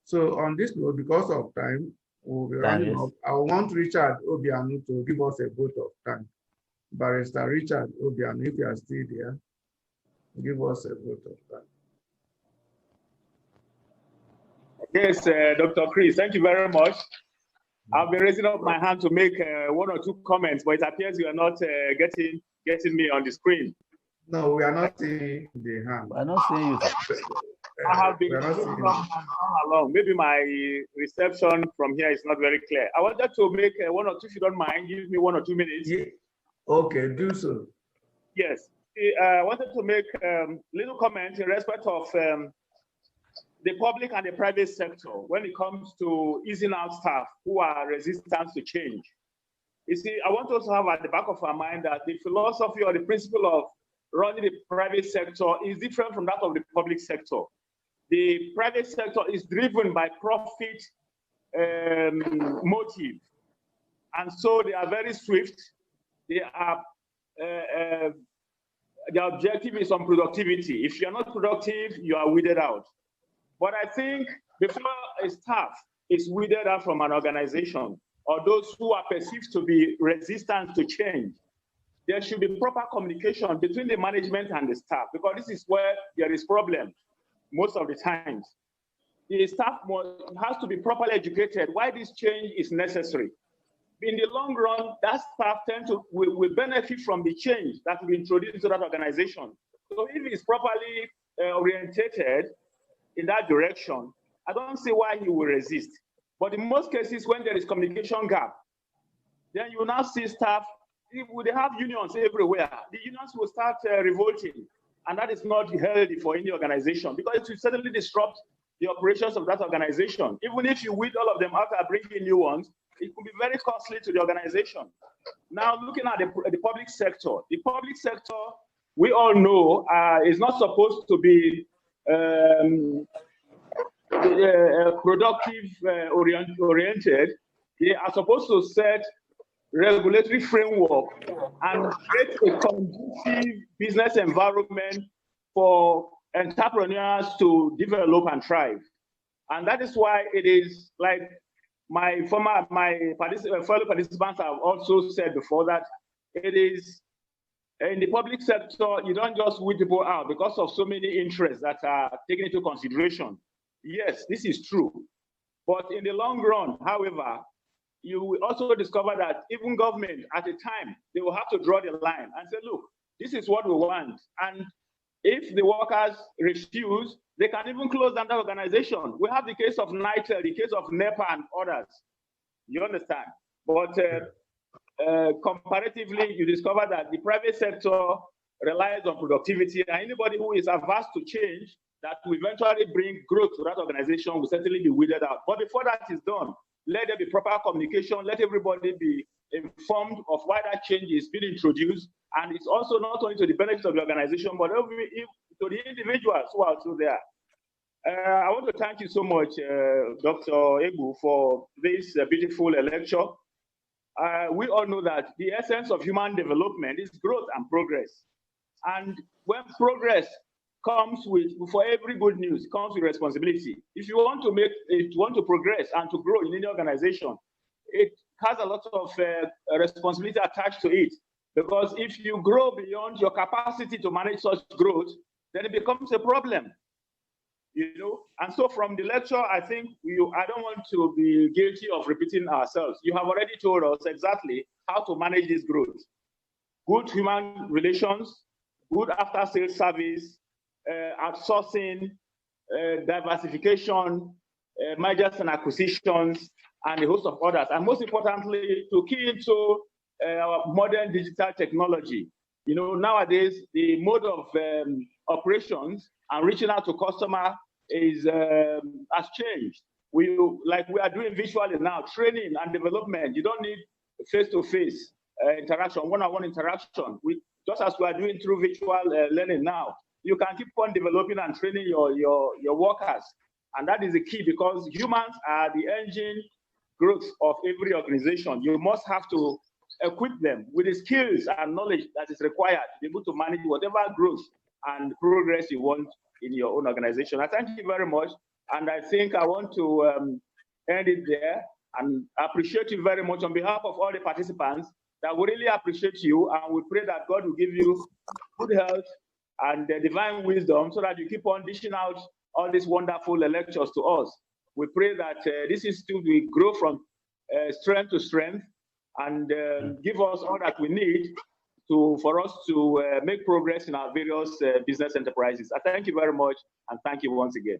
So on this note, because of time, we'll be running up. I want Richard Obiano to give us a vote of thanks. Barrister Richard Obiano, if you are still there, give us a vote of thanks. Yes, Dr. Chris, thank you very much. I've been raising up my hand to make one or two comments, but it appears you are not getting me on the screen. No, we are not seeing the hand. We're not seeing you. I have been along. Maybe my reception from here is not very clear. I wanted to make one or two, if you don't mind, give me 1 or 2 minutes. Yeah. Okay, do so. Yes, I wanted to make little comment in respect of the public and the private sector when it comes to easing out staff who are resistant to change. You see, I want us to have at the back of our mind that the philosophy or the principle of running the private sector is different from that of the public sector. The private sector is driven by profit motive. And so they are very swift. They are, the objective is on productivity. If you're not productive, you are weeded out. But I think before a staff is weeded out from an organization, or those who are perceived to be resistant to change, there should be proper communication between the management and the staff, because this is where there is problem most of the times. The staff has to be properly educated why this change is necessary. In the long run, that staff will benefit from the change that will be introduced to that organization. So if it's properly orientated in that direction, I don't see why he will resist. But in most cases, when there is communication gap, then you will now see staff, they have unions everywhere. The unions will start revolting, and that is not healthy for any organization, because it will certainly disrupt the operations of that organization. Even if you weed all of them out and bring in new ones, it could be very costly to the organization. Now, looking at the public sector, we all know, is not supposed to be productive oriented. They are supposed to set regulatory framework and create a conducive business environment for entrepreneurs to develop and thrive. And that is why it is, like my fellow participants have also said before, that it is in the public sector, you don't just weed people out because of so many interests that are taken into consideration. Yes, this is true. But in the long run, however, you will also discover that even government at a time, they will have to draw the line and say, look, this is what we want. And if the workers refuse, they can even close down the organization. We have the case of NITEL, the case of NEPA and others. You understand? But comparatively, you discover that the private sector relies on productivity, and anybody who is averse to change that will eventually bring growth to that organization will certainly be weeded out. But before that is done, let there be proper communication, let everybody be informed of why that change is being introduced. And it's also not only to the benefit of the organization, but to the individuals who are still there. I want to thank you so much, Dr. Egbu, for this beautiful lecture. We all know that the essence of human development is growth and progress. And when progress comes with, for every good news, comes with responsibility. If you want to progress and to grow in any organization, it has a lot of responsibility attached to it. Because if you grow beyond your capacity to manage such growth, then it becomes a problem. You know, and so from the lecture, I think I don't want to be guilty of repeating ourselves. You have already told us exactly how to manage this growth. Good human relations, good after-sales service, outsourcing, diversification, mergers and acquisitions, and a host of others. And most importantly, to key into modern digital technology. You know, nowadays, the mode of operations and reaching out to customer has changed. We are doing visually now, training and development. You don't need face-to-face interaction, one-on-one interaction. Just as we are doing through virtual learning now, you can keep on developing and training your workers. And that is the key, because humans are the engine growth of every organization. You must have to equip them with the skills and knowledge that is required to be able to manage whatever growth and progress you want in your own organization. I thank you very much. And I think I want to end it there, and appreciate you very much on behalf of all the participants. That we really appreciate you, and we pray that God will give you good health and divine wisdom so that you keep on dishing out all these wonderful lectures to us. We pray that this institute will grow from strength to strength and give us all that we need for us to make progress in our various business enterprises. I thank you very much, and thank you once again.